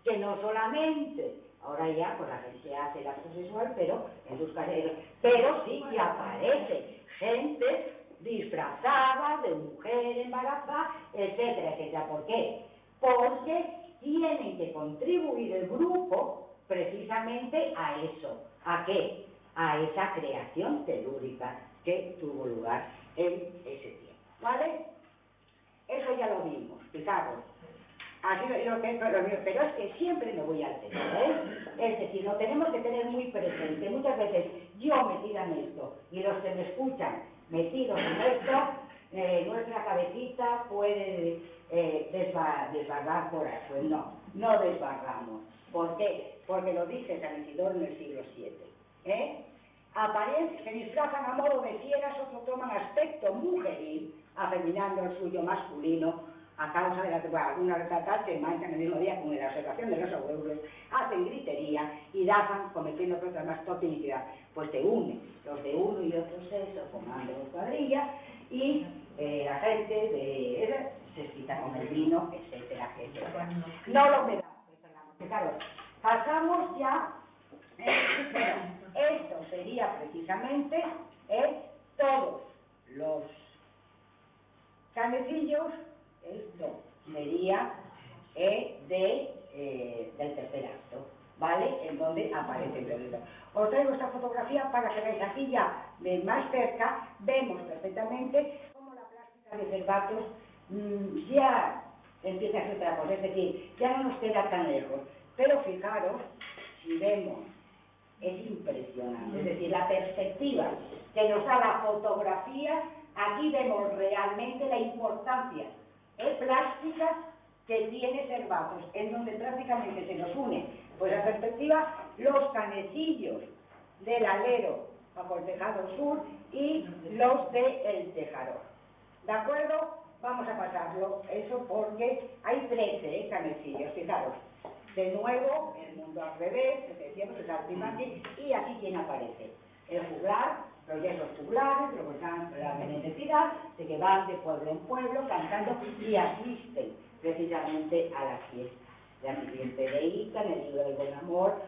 que no solamente, ahora ya pues la gente hace el acto sexual, pero en sus caseros, pero sí que aparece gente disfrazada de mujer embarazada, etcétera, etcétera. ¿Por qué? Porque tienen que contribuir el grupo precisamente a eso. ¿A qué? A esa creación telúrica que tuvo lugar en ese tiempo. ¿Vale? Eso ya lo vimos, fijaros. Así lo que, pero es que siempre me voy al tema, Es decir, lo tenemos que tener muy presente. Muchas veces yo metida en esto y los que me escuchan metidos en esto, nuestra cabecita puede desbarrar por ahí. Pues no desbarramos. ¿Por qué? Porque lo dice San Isidoro en el siglo VII. Se disfrazan a modo de fieras, otros toman aspecto mujeril, afeminando el suyo masculino, a causa de algunas retratas que manchan el mismo día con la observación de los abuelos, hacen gritería y dazan cometiendo otras más toxicidad. Pues se unen los de uno y otro sexo formando cuadrillas y la gente se excita con el vino, etcétera, etcétera. No lo verán, fijaros, pasamos ya, esto sería precisamente todos los canecillos. Esto sería del tercer acto, ¿vale? En donde aparece el periodo. Os traigo esta fotografía para que veáis aquí ya de más cerca, vemos perfectamente cómo la plástica de Cervatos ya empieza a hacer otra cosa, es decir, ya no nos queda tan lejos. Pero fijaros, si vemos, es impresionante, es decir, la perspectiva que nos da la fotografía, aquí vemos realmente la importancia plástica que tiene Cervatos, en donde prácticamente se nos une, pues la perspectiva, los canecillos del alero bajo el tejado sur y los del tejador. ¿De acuerdo? Vamos a pasarlo, eso porque hay 13 canecillos, fijaros. De nuevo, el mundo al revés, que decíamos, es altimaque, y aquí quién aparece. El juglar, los yesos juglares, luego están la identidad, de que van de pueblo en pueblo cantando y asisten precisamente a la fiesta. La siguiente de Ica, en el libro del Buen Amor,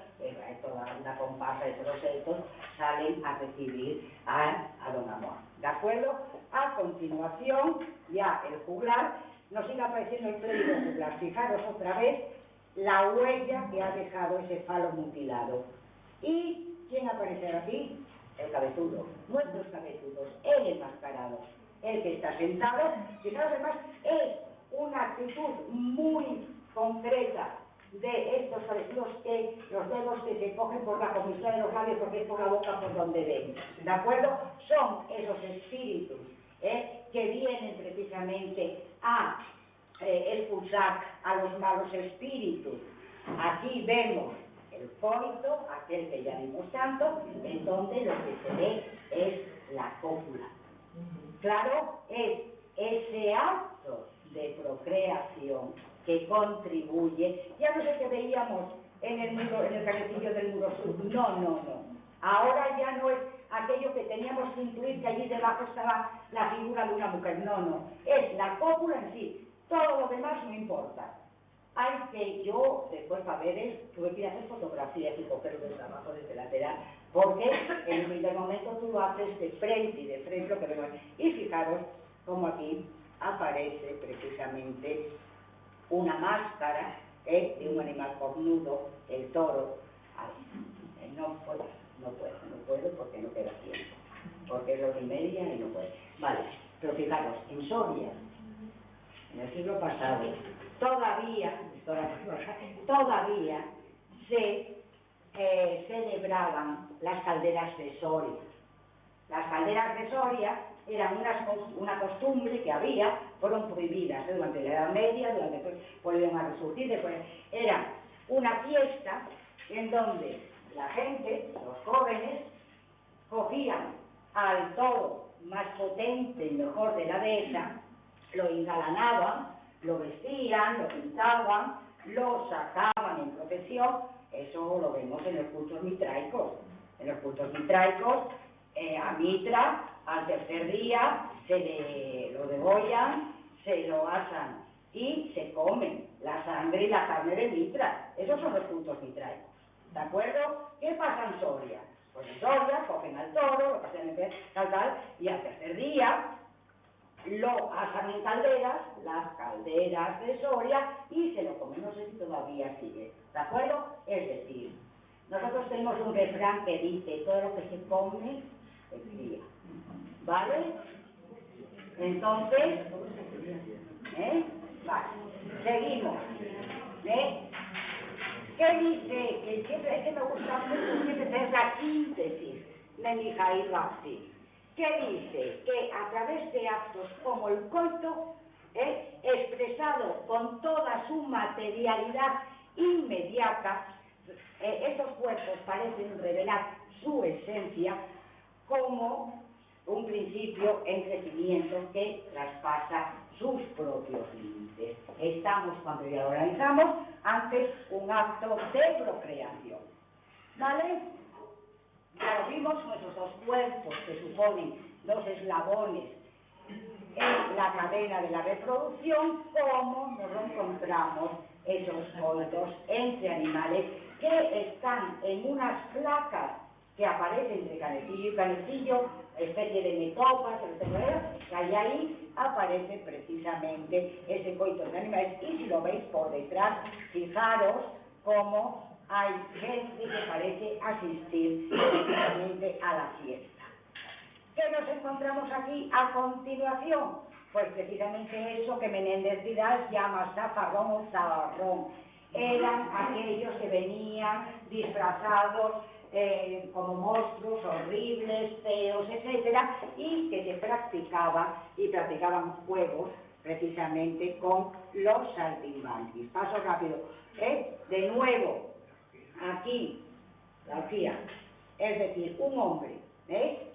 toda una comparsa de todos estos salen a recibir a Don Amor. ¿De acuerdo? A continuación, ya el juglar, nos sigue apareciendo el clérigo juglar. Fijaros otra vez la huella que ha dejado ese falo mutilado. ¿Y quién aparece aquí? El cabezudo, nuestros cabezudos, el enmascarado, el que está sentado. Fijaros, además, es una actitud muy concreta de estos cabezudos, los dedos que se cogen por la comisión de los labios, porque es por la boca por donde ven. ¿De acuerdo? Son esos espíritus que vienen precisamente a expulsar a los malos espíritus. Aquí vemos el coito, aquel que ya vimos tanto, en donde lo que se ve es la cópula. Claro, es ese acto de procreación que contribuye, ya no sé qué veíamos en el canecillo del muro sur, no. Ahora ya no es aquello que teníamos que intuir que allí debajo estaba la figura de una mujer, no, es la cópula en sí, todo lo demás no importa. Hay que yo, después para ver, tuve que ir a hacer fotografías y coger los trabajos desde lateral, porque en un primer momento tú lo haces de frente y de frente lo que vemos. Y fijaros como aquí aparece precisamente una máscara de un animal cornudo, el toro. Ay, no puedo porque no queda tiempo, porque es la 1:30 y no puedo. Vale, pero fijaros, en Soria, en el siglo pasado, todavía se celebraban las calderas de Soria. Las calderas de Soria eran una costumbre que había, fueron prohibidas durante la Edad Media, volvieron a resurgir, después era una fiesta en donde la gente, los jóvenes, cogían al toro más potente y mejor de la dehesa, lo engalanaban, lo vestían, lo pintaban, lo sacaban en procesión. Eso lo vemos en los cultos mitraicos. En los cultos mitraicos, a Mitra, al tercer día, lo degollan, se lo asan y se comen la sangre y la carne de Mitra. Esos son los cultos mitraicos. ¿De acuerdo? ¿Qué pasa en Soria? Pues en Soria cogen al toro, lo pasan en tal, y al tercer día lo asan en calderas, las calderas de Soria, y se lo comen. No sé si todavía sigue. ¿De acuerdo? Es decir, nosotros tenemos un refrán que dice: todo lo que se come se cría. ¿Vale? Entonces, vale, seguimos. ¿Qué dice? Que siempre, es que me gusta mucho siempre hacer la síntesis de Mijaíl Bajtín. ¿Qué dice? Que a través de actos como el coito, expresado con toda su materialidad inmediata, estos cuerpos parecen revelar su esencia como un principio en crecimiento que traspasa sus propios límites. Estamos, cuando ya lo organizamos, ante un acto de procreación. ¿Vale? Ya lo vimos, nuestros dos cuerpos que suponen dos eslabones en la cadena de la reproducción, cómo nos encontramos esos coitos entre animales que están en unas placas que aparecen entre canecillo y canecillo, especie de metopas, que ahí aparece precisamente ese coito de animales. Y si lo veis por detrás, fijaros cómo hay gente que parece asistir precisamente a la fiesta. ¿Qué nos encontramos aquí a continuación? Pues precisamente eso que Menéndez Pidal llama zafarrón o zabarrón. Eran aquellos que venían disfrazados como monstruos horribles, feos, etcétera, y que se practicaban juegos precisamente con los saltimbanquis. Paso rápido. De nuevo, aquí, la orgía, es decir, un hombre,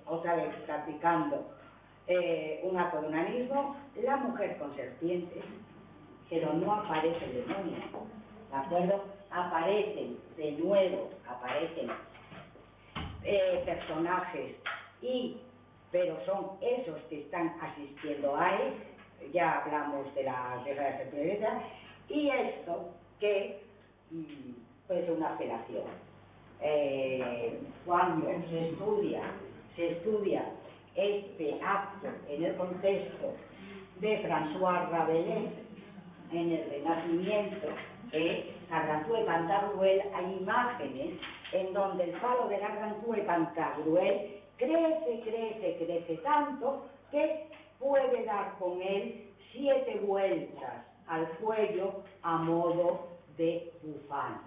otra vez practicando un acto de onanismo, la mujer con serpientes, pero no aparece el demonio, ¿de acuerdo? Aparecen, de nuevo, personajes, pero son esos que están asistiendo a él. Ya hablamos de la guerra de serpientes, y esto que puede ser una felación. Cuando se estudia este acto en el contexto de François Rabelais, en el Renacimiento, Gargantúa y Pantagruel, hay imágenes en donde el palo de Gargantúa y Pantagruel crece tanto que puede dar con él 7 vueltas al cuello a modo de bufanda.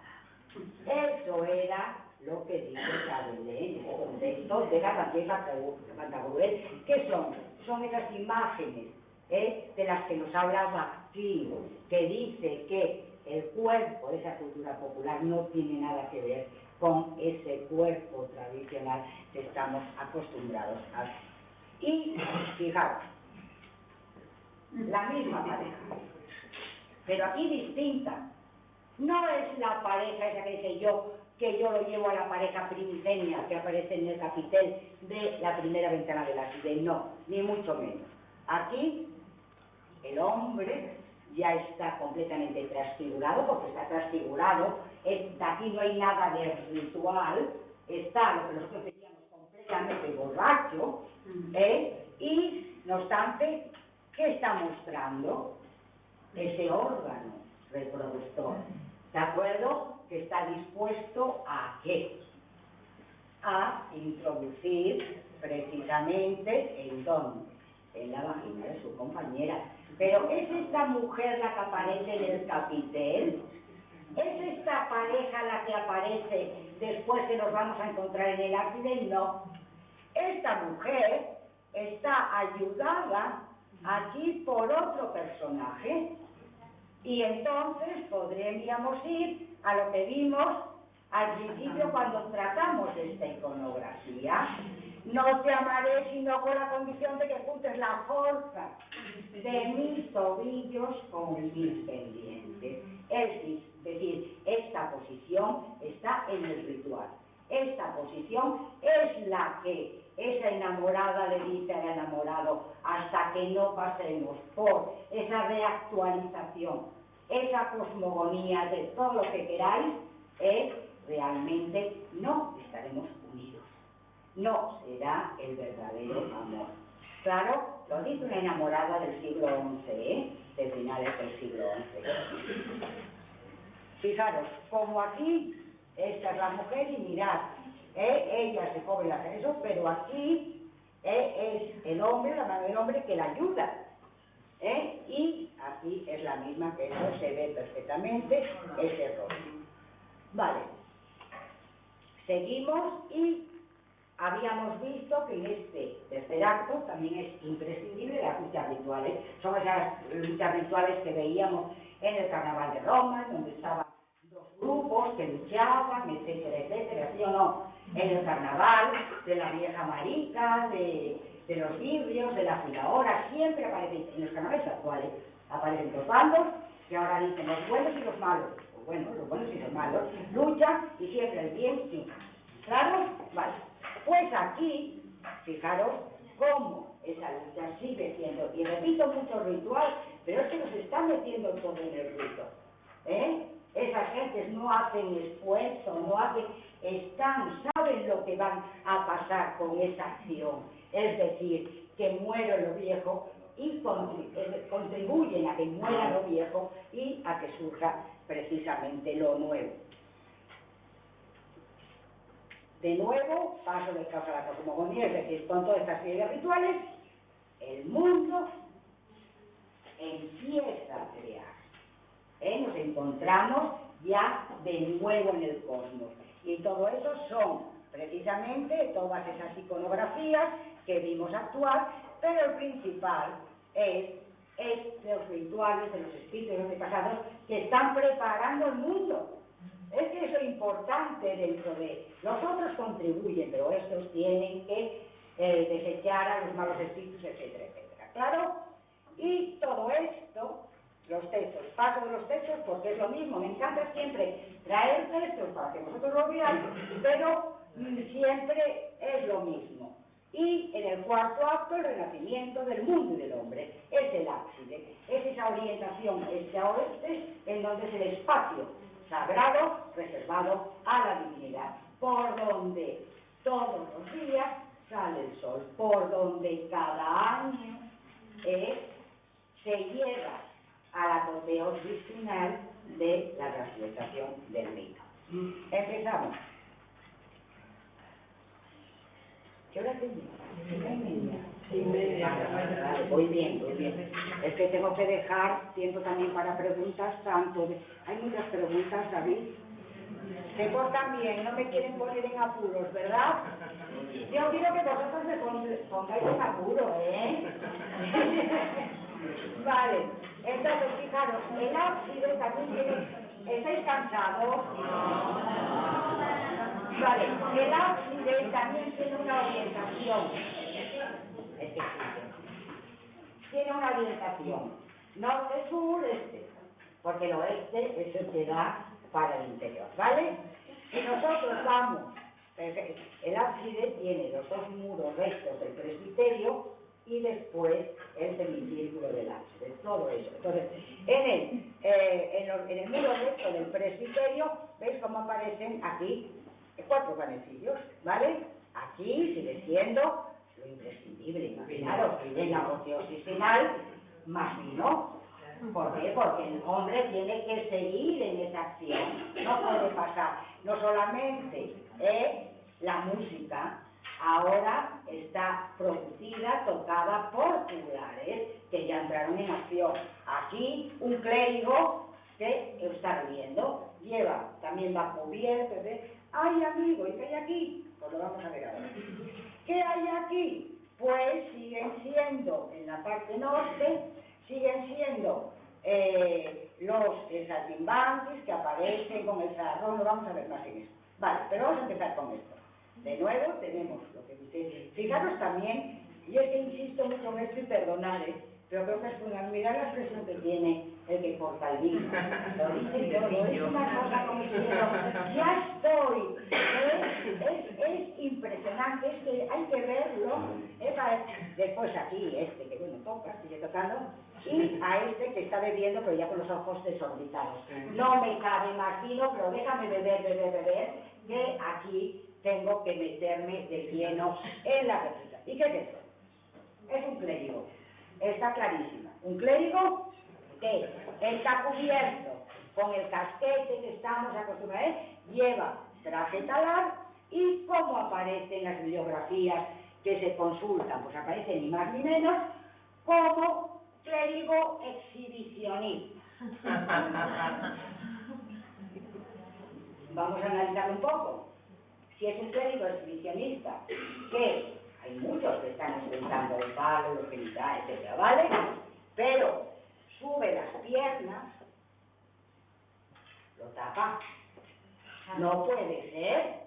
Eso era lo que dice Rabelais en ese contexto de Gargantúa y Pantagruel. ¿Qué son? Son esas imágenes de las que nos habla Bakhtin, que dice que el cuerpo de esa cultura popular no tiene nada que ver con ese cuerpo tradicional que estamos acostumbrados a ver. Y fijaos, la misma pareja, pero aquí distinta. No es la pareja esa que dice yo, que yo lo llevo a la pareja primigenia que aparece en el capitel de la primera ventana de la ciudad. No, ni mucho menos. Aquí el hombre ya está completamente transfigurado, porque está transfigurado, aquí no hay nada de ritual, está lo que nosotros decíamos completo. macho, y no obstante, ¿qué está mostrando? Ese órgano reproductor, ¿de acuerdo? Que está dispuesto a ¿qué? A introducir precisamente ¿en dónde? En la vagina de su compañera. Pero ¿es esta mujer la que aparece en el capitel? ¿Es esta pareja la que aparece después que nos vamos a encontrar en el ábside? No. Esta mujer está ayudada aquí por otro personaje. Y entonces podríamos ir a lo que vimos al principio cuando tratamos esta iconografía. No te amaré sino con la condición de que juntes la fuerza de mis tobillos con mis pendientes. Es decir, esta posición está en el ritual. Esta posición es la que esa enamorada le dice al enamorado hasta que no pasemos por esa reactualización, esa cosmogonía de todo lo que queráis, realmente no estaremos unidos. No será el verdadero amor. Claro, lo dice una enamorada del siglo XI, de finales del siglo XI. Fijaros, como aquí, esta es la mujer y mirad, ella se come las eso, pero aquí es el hombre, la mano del hombre que la ayuda. Y aquí es la misma, que eso se ve perfectamente, ese rol. Vale. Seguimos y habíamos visto que en este tercer acto también es imprescindible las luchas rituales. Son esas luchas rituales que veíamos en el Carnaval de Roma, donde estaban dos grupos que luchaban, etcétera, etcétera, ¿sí o no? En el Carnaval de la vieja marica, de los vidrios, de la filaora, siempre aparecen, en los carnavales actuales, aparecen dos bandos, que ahora dicen los buenos y los malos. Pues bueno, los buenos y los malos luchan y siempre el bien triunfa. ¿Claro? Vale. Pues aquí, fijaros cómo esa lucha sigue siendo, y repito mucho ritual, pero es que nos están metiendo todo en el rito. Esas gentes no hacen esfuerzo, no hacen, saben lo que van a pasar con esa acción. Es decir, que muero lo viejo y contribuyen a que muera lo viejo y a que surja precisamente lo nuevo. De nuevo, paso del caos a la cosmogonía, es decir, con toda esta serie de rituales, el mundo empieza a crear. Nos encontramos ya de nuevo en el cosmos. Y todo eso son precisamente todas esas iconografías que vimos actuar, pero el principal es los rituales de los espíritus antepasados que están preparando el mundo. Es que eso es importante dentro de... Los otros contribuyen, pero estos tienen que desechar a los malos espíritus, etcétera, etcétera. ¿Claro? Y todo esto, los textos, paso de los textos porque es lo mismo. Me encanta siempre traer textos para que vosotros lo veáis, pero siempre es lo mismo. Y en el cuarto acto, el renacimiento del mundo y del hombre. Es el ábside, es esa orientación este a oeste, en donde es el espacio sagrado reservado a la divinidad, por donde todos los días sale el sol, por donde cada año se llega a la apoteosis final de la transmutación del mito. Empezamos. ¿Qué hora tenía? 1:30. 1:30. Muy bien, muy bien. Es que tengo que dejar tiempo también para preguntas, hay muchas preguntas, David. Se portan bien, no me quieren poner en apuros, ¿verdad? Yo quiero que vosotros me pongáis en apuro, Vale, entonces fijaros, el ábside también tiene... ¿Estáis cansados? Vale, el ábside también tiene una orientación. Tiene una orientación. Norte-sur, este. Porque el oeste es el que da para el interior, ¿vale? Si nosotros vamos, el ábside tiene los dos muros rectos del presbiterio y después el semicírculo del ábside, todo eso. Entonces, en el muro recto del presbiterio, ¿veis cómo aparecen aquí 4 panecillos, ¿vale? Aquí sigue siendo lo imprescindible, imaginaros, en la apoteosis final, más vino. ¿Por qué? Porque el hombre tiene que seguir en esa acción, no puede pasar. No solamente la música ahora está producida, tocada por tubulares que ya entraron en acción. Aquí un clérigo que está viendo, también va cubierto, ¡ay amigo! ¿Y qué hay aquí? Pues lo vamos a ver ahora. ¿Qué hay aquí? Pues siguen siendo, en la parte norte, siguen siendo los saltimbanquis que aparecen con el zarrón, lo vamos a ver más en eso. Vale, pero vamos a empezar con esto. De nuevo tenemos lo que dice, fijaros también, y es que insisto mucho en esto y perdonad, pero creo que es fundamental, mirad la expresión que tiene el que porta el vino. Lo dice todo, es una cosa como diciendo, ya estoy, es impresionante, es que hay que verlo, después aquí, que bueno, toca, sigue tocando, y a que está bebiendo, pero ya con los ojos desorbitados. No me cabe más vino, pero déjame beber, que aquí tengo que meterme de lleno en la receta. ¿Y qué es eso? Es un clérigo. Está clarísima. Un clérigo que está cubierto con el casquete que estamos acostumbrados, lleva traje talar y como aparece en las bibliografías que se consultan, pues aparece ni más ni menos como clérigo exhibicionista. Vamos a analizar un poco. Si es un clérigo exhibicionista, que hay muchos que están ostentando el palo, los genitales, etc., ¿vale? Pero sube las piernas, lo tapa. No puede ser.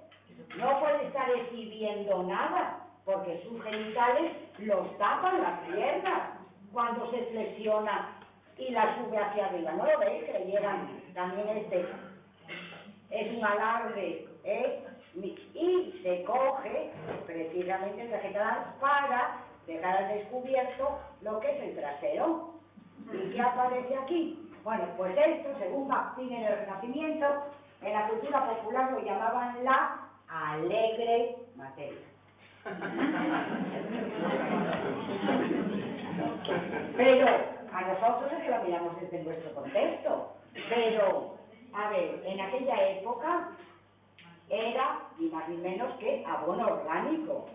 No puede estar exhibiendo nada, porque sus genitales los tapan las piernas cuando se flexiona y la sube hacia arriba. ¿No lo veis? Que le llegan también es un alarde, y se coge precisamente el traje talar para dejar al descubierto lo que es el trasero. ¿Y qué aparece aquí? Bueno, pues esto, según Martín en el Renacimiento, en la cultura popular lo llamaban la alegre materia. Pero a nosotros es que lo miramos desde nuestro contexto. Pero, a ver, en aquella época era ni más ni menos que abono orgánico.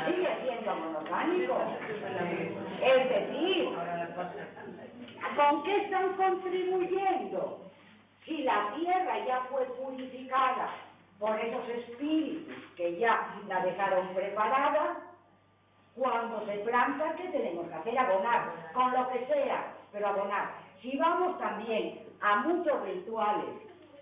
Sigue siendo abono orgánico. Es decir, ¿con qué están contribuyendo? Si la tierra ya fue purificada por esos espíritus que ya la dejaron preparada, cuando se planta, ¿qué tenemos que hacer? Abonar, con lo que sea, pero abonar. Si vamos también a muchos rituales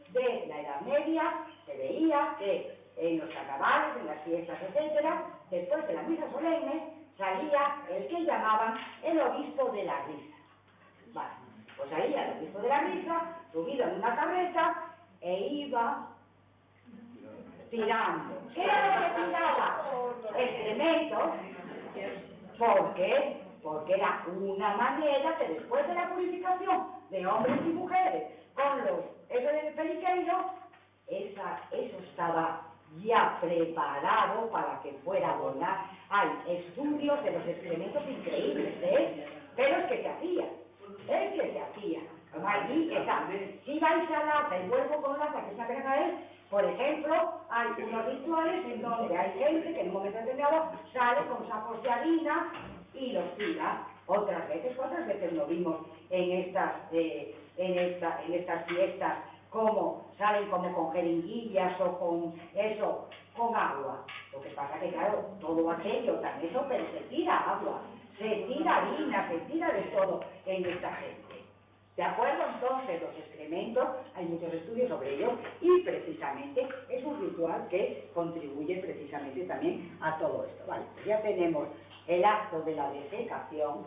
de la Edad Media, se veía que en los carnavales, en las fiestas, etcétera, después de la misa solemne, salía el que llamaban el obispo de la risa. Vale, pues salía el obispo de la risa, subido en una carreta, e iba tirando. ¿Qué era lo que tiraba? Excrementos. ¿Por qué? Porque era una manera que después de la purificación de hombres y mujeres con eso del periqueiro, eso estaba ya preparado para que fuera a abonar. Hay estudios de los excrementos increíbles, pero es que se hacía. Como allí está. Si vais a Lata y vuelvo con Lata, que es una pena por ejemplo, hay unos rituales en donde hay gente que en un momento determinado sale con sacos de harina y los tira. Otras veces lo vimos en estas fiestas, como salen como con jeringuillas o con agua. Lo que pasa que claro, todo aquello tan eso, pero se tira agua, se tira harina, se tira de todo en esta gente. ¿De acuerdo? Entonces, los excrementos, hay muchos estudios sobre ellos y precisamente es un ritual que contribuye precisamente también a todo esto. Vale, pues ya tenemos el acto de la defecación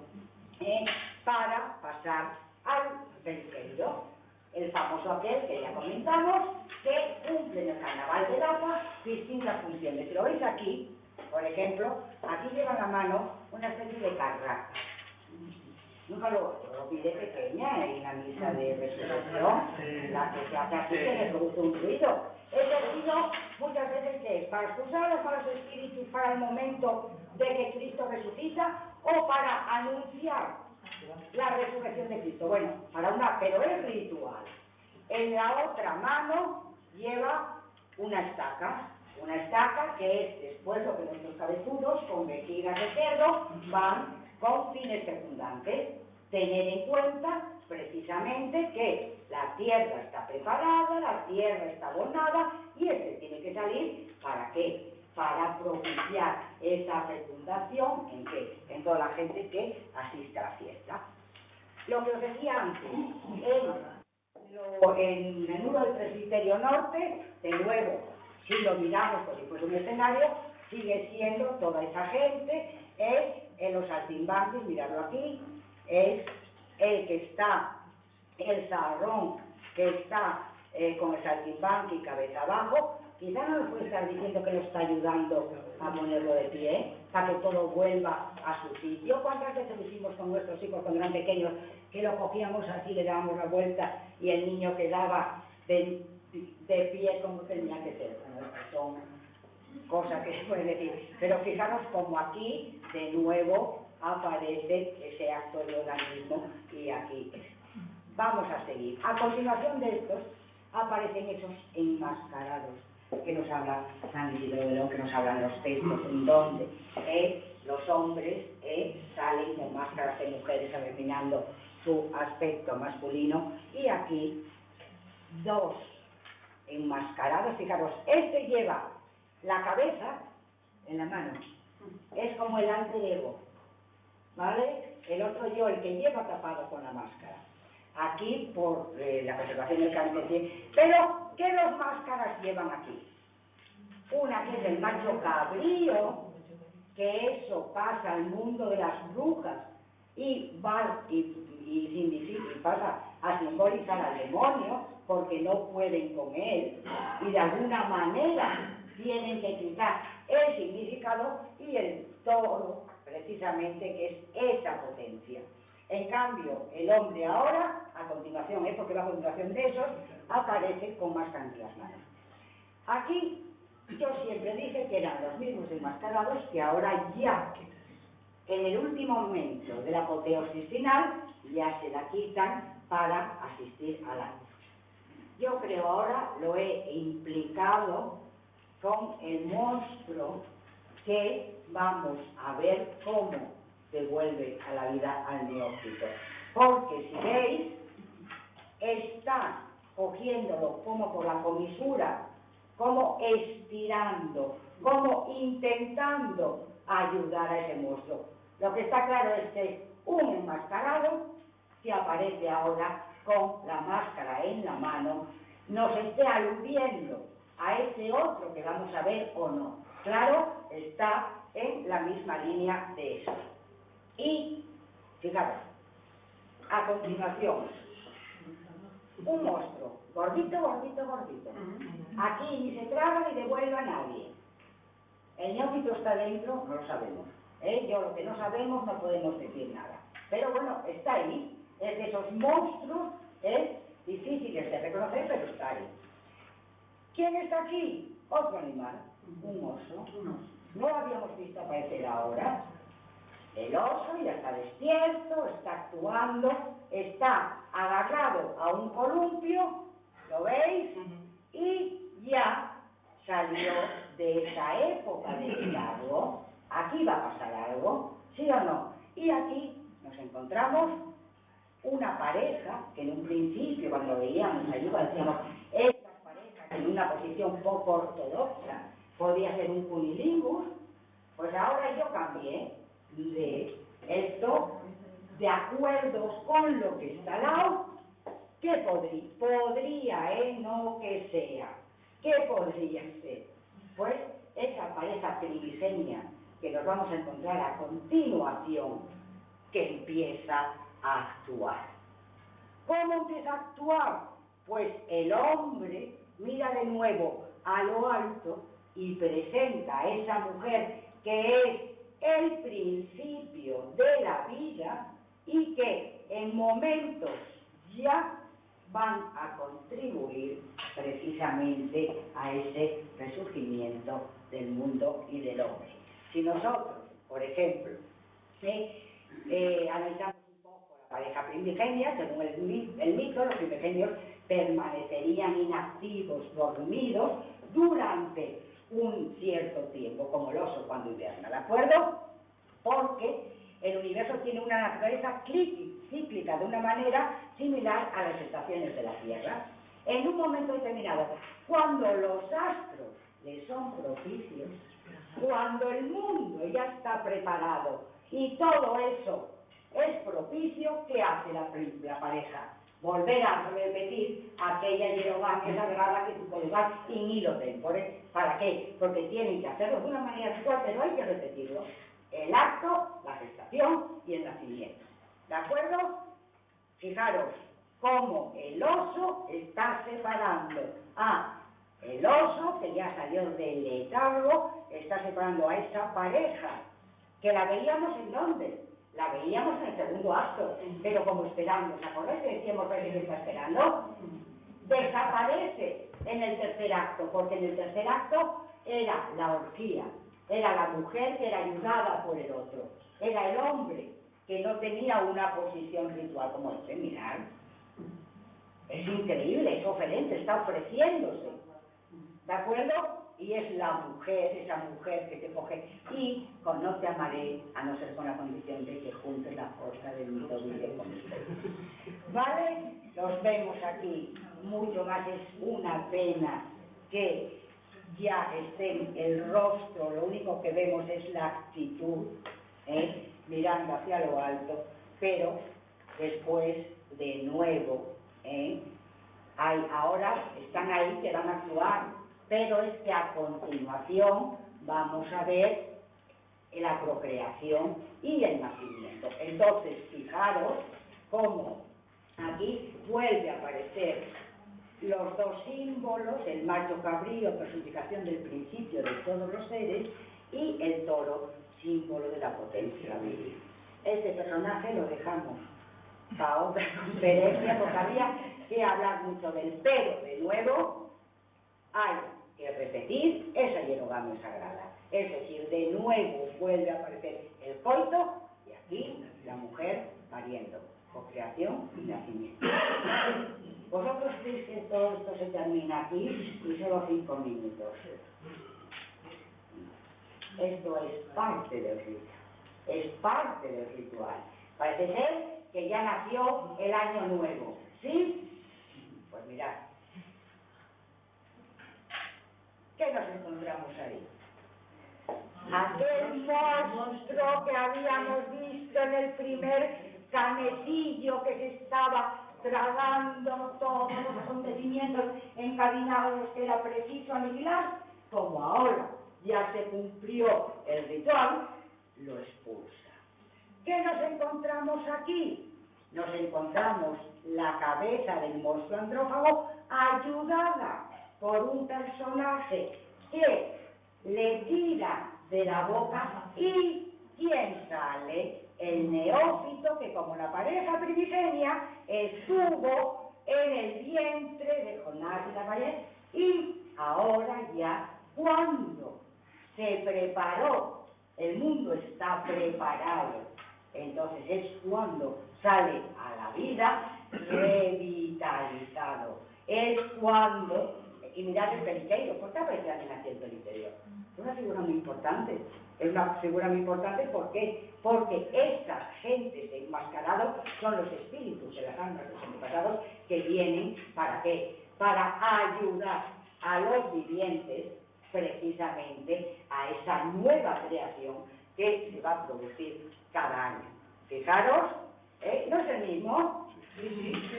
para pasar al periqueiro, el famoso aquel que ya comentamos, que cumple en el carnaval de Lata distintas funciones. Si lo veis aquí, por ejemplo, aquí llevan a mano una especie de carraca. Nunca lo pide pequeña en la misa de resurrección, la que se hace aquí, que le produce un ruido. Ese ruido muchas veces que es para expulsar a los malos espíritus para el momento de que Cristo resucita o para anunciar la resurrección de Cristo. Bueno, para una, pero es ritual. En la otra mano lleva una estaca que es después lo que nuestros cabezudos con vejigas de cerdo van con fines secundantes. Tener en cuenta precisamente que la tierra está preparada, la tierra está abonada y tiene que salir ¿para qué? Para propiciar esa fecundación en toda la gente que asiste a la fiesta. Lo que os decía antes, en el muro del presbiterio norte, de nuevo, si lo miramos como si fuese un escenario, sigue siendo toda esa gente, en los saltimbanquis, miradlo aquí, es el que está, el zarrón que está con el saltimbanqui cabeza abajo. Quizá no nos puede estar diciendo que lo está ayudando a ponerlo de pie, para que todo vuelva a su sitio. ¿Cuántas veces lo hicimos con nuestros hijos cuando eran pequeños, que lo cogíamos así, le dábamos la vuelta y el niño quedaba de pie como tenía que ser? Bueno, estas son cosas que se pueden decir. Pero fijaros como aquí, de nuevo, aparece ese acto de organismo y aquí. Vamos a seguir. A continuación de estos, aparecen esos enmascarados que nos habla San Isidro de León, que nos hablan los textos, en donde los hombres salen con máscaras de mujeres arrefinando su aspecto masculino, y aquí dos enmascarados. Fijaros, este lleva la cabeza en la mano, es como el alter ego, ¿vale? El otro yo, el que lleva tapado con la máscara. Aquí por la preservación del carácter. Pero, ¿qué dos máscaras llevan aquí? Una que es el macho cabrío, que eso pasa al mundo de las brujas y va y pasa a simbolizar al demonio, porque no pueden con él y de alguna manera tienen que quitar el significado, y el toro precisamente, que es esa potencia. En cambio, el hombre ahora, a continuación, porque va a continuación de esos, aparece con máscara en las manos. Aquí yo siempre dije que eran los mismos enmascarados que ahora ya, en el último momento de la apoteosis final, ya se la quitan para asistir a la luz. Yo creo ahora lo he implicado con el monstruo que vamos a ver cómo devuelve a la vida al neófito. Porque si veis, está cogiéndolo como por la comisura, como estirando, como intentando ayudar a ese monstruo. Lo que está claro es que un enmascarado que aparece ahora con la máscara en la mano nos esté aludiendo a ese otro que vamos a ver o no. Claro, está en la misma línea de eso. Y, fijaros, a continuación, un monstruo, gordito, gordito, gordito. Aquí ni se traga ni devuelve a nadie. El neófito está dentro, no lo sabemos. Yo lo que no sabemos no podemos decir nada. Pero bueno, está ahí. Es de esos monstruos, difíciles de reconocer, pero está ahí. ¿Quién está aquí? Otro animal, un oso. No lo habíamos visto aparecer ahora. El oso ya está despierto, está actuando, está agarrado a un columpio, ¿lo veis? Y ya salió de esa época de liderazgo. Aquí va a pasar algo, ¿sí o no? Y aquí nos encontramos una pareja que en un principio, cuando veíamos ayuda, decíamos, esta pareja que en una posición poco ortodoxa podía ser un cunilingus, pues ahora yo cambié de esto, de acuerdo con lo que está al lado. ¿Qué podría, no que sea? ¿Qué podría ser? Pues esa pareja primigenio que nos vamos a encontrar a continuación, que empieza a actuar. ¿Cómo empieza a actuar? Pues el hombre mira de nuevo a lo alto y presenta a esa mujer que es el principio de la vida y que en momentos ya van a contribuir precisamente a ese resurgimiento del mundo y del hombre. Si nosotros, por ejemplo, analizamos un poco la pareja primigenia, según el mito, los primigenios permanecerían inactivos, dormidos, durante un cierto tiempo, como el oso cuando hiberna, ¿de acuerdo? Porque el universo tiene una naturaleza cíclica, de una manera similar a las estaciones de la Tierra. En un momento determinado, cuando los astros le son propicios, cuando el mundo ya está preparado y todo eso es propicio, ¿qué hace la pareja? Volver a repetir aquella hierogamia sagrada que tú puedes dar in hilo tempore. ¿Para qué? Porque tienen que hacerlo de una manera ritual, pero hay que repetirlo. El acto, la gestación y el nacimiento. ¿De acuerdo? Fijaros cómo el oso está separando a el oso, que ya salió del letargo, está separando a esa pareja, que la veíamos en dónde, la veíamos en el segundo acto, pero como esperando, ¿os acordáis que decíamos que está esperando? Desaparece en el tercer acto, porque en el tercer acto era la orgía, era la mujer que era ayudada por el otro, era el hombre que no tenía una posición ritual como este. Mirad, es increíble, es oferente, está ofreciéndose, ¿de acuerdo? Y es la mujer, esa mujer que te coge y con no te amaré, a no ser con la condición de que juntes la fuerza del mito vive con usted. ¿Vale? Los vemos aquí, mucho más, es una pena que ya esté el rostro, lo único que vemos es la actitud, mirando hacia lo alto, pero después de nuevo, ahora están ahí que van a actuar, pero es que a continuación vamos a ver la procreación y el nacimiento. Entonces, fijaros cómo aquí vuelve a aparecer los dos símbolos, el macho cabrío, personificación del principio de todos los seres, y el toro, símbolo de la potencia viril. Este personaje lo dejamos para otra conferencia, porque había que hablar mucho del pero, de nuevo, hay que repetir esa hierogamia sagrada. Es decir, de nuevo vuelve a aparecer el coito y aquí la mujer pariendo, procreación y nacimiento. Vosotros creéis que todo esto se termina aquí y solo 5 minutos. Esto es parte del rito, es parte del ritual. Parece ser que ya nació el año nuevo, ¿sí? Pues mirad, ¿qué nos encontramos ahí? Aquel monstruo que habíamos visto en el primer canecillo que se estaba tragando todos los acontecimientos encadenados que era preciso aniquilar, como ahora ya se cumplió el ritual, lo expulsa. ¿Qué nos encontramos aquí? Nos encontramos la cabeza del monstruo andrófago ayudada por un personaje que le tira de la boca y ¿quién sale? El neófito que como la pareja primigenia estuvo en el vientre de Jonás y Rafael y ahora ya cuando se preparó, el mundo está preparado, entonces es cuando sale a la vida revitalizado, es cuando, y mirad el periqueiro, ¿por qué aparece alguien aquí el periqueiro? Es una figura muy importante, es una figura muy importante, ¿por qué? Porque estas gentes enmascarados son los espíritus de las almas de los antepasados que vienen, ¿para qué? Para ayudar a los vivientes precisamente a esa nueva creación que se va a producir cada año. Fijaros, ¿no es el mismo? Es el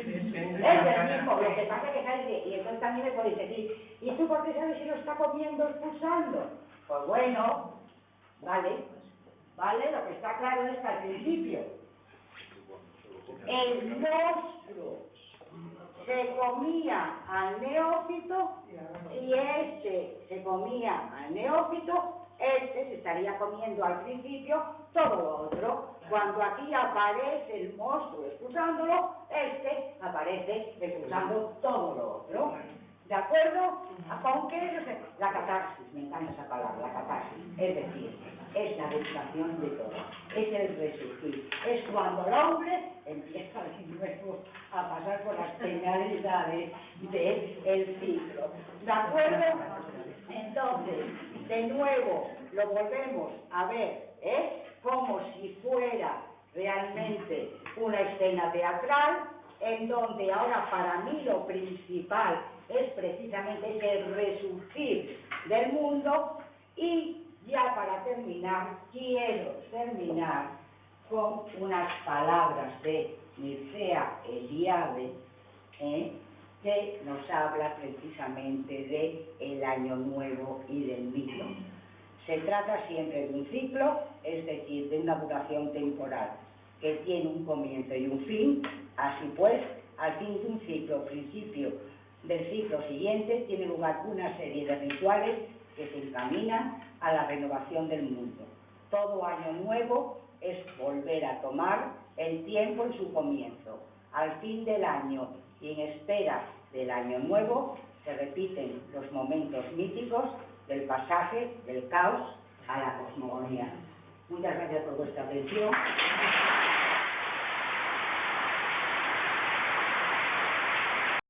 mismo, lo que pasa es que sale, y entonces también le podéis decir, ¿y tú por qué sabes si lo está comiendo expulsando? Pues bueno, vale, lo que está claro es que al principio el monstruo se comía al neófito y este se comía al neófito, este se estaría comiendo al principio todo lo otro. Cuando aquí aparece el monstruo expulsándolo, este aparece expulsando todo lo otro. ¿De acuerdo? Aunque la catarsis, me encanta esa palabra, la catarsis, es decir, es la depuración de todo, es el resurgir, es cuando el hombre empieza de nuevo a pasar por las penalidades del ciclo. ¿De acuerdo? Entonces, de nuevo, lo volvemos a ver, como si fuera realmente una escena teatral, en donde ahora para mí lo principal es precisamente ese resurgir del mundo. Y ya para terminar, quiero terminar con unas palabras de Mircea Eliade, que nos habla precisamente de el año nuevo y del mito. Se trata siempre de un ciclo, es decir, de una duración temporal que tiene un comienzo y un fin. Así pues, al fin de un ciclo, principio del ciclo siguiente, tiene lugar una serie de rituales que se encaminan a la renovación del mundo. Todo año nuevo es volver a tomar el tiempo en su comienzo. Al fin del año y en espera del año nuevo se repiten los momentos míticos del pasaje del caos a la cosmogonía. Muchas gracias por vuestra atención.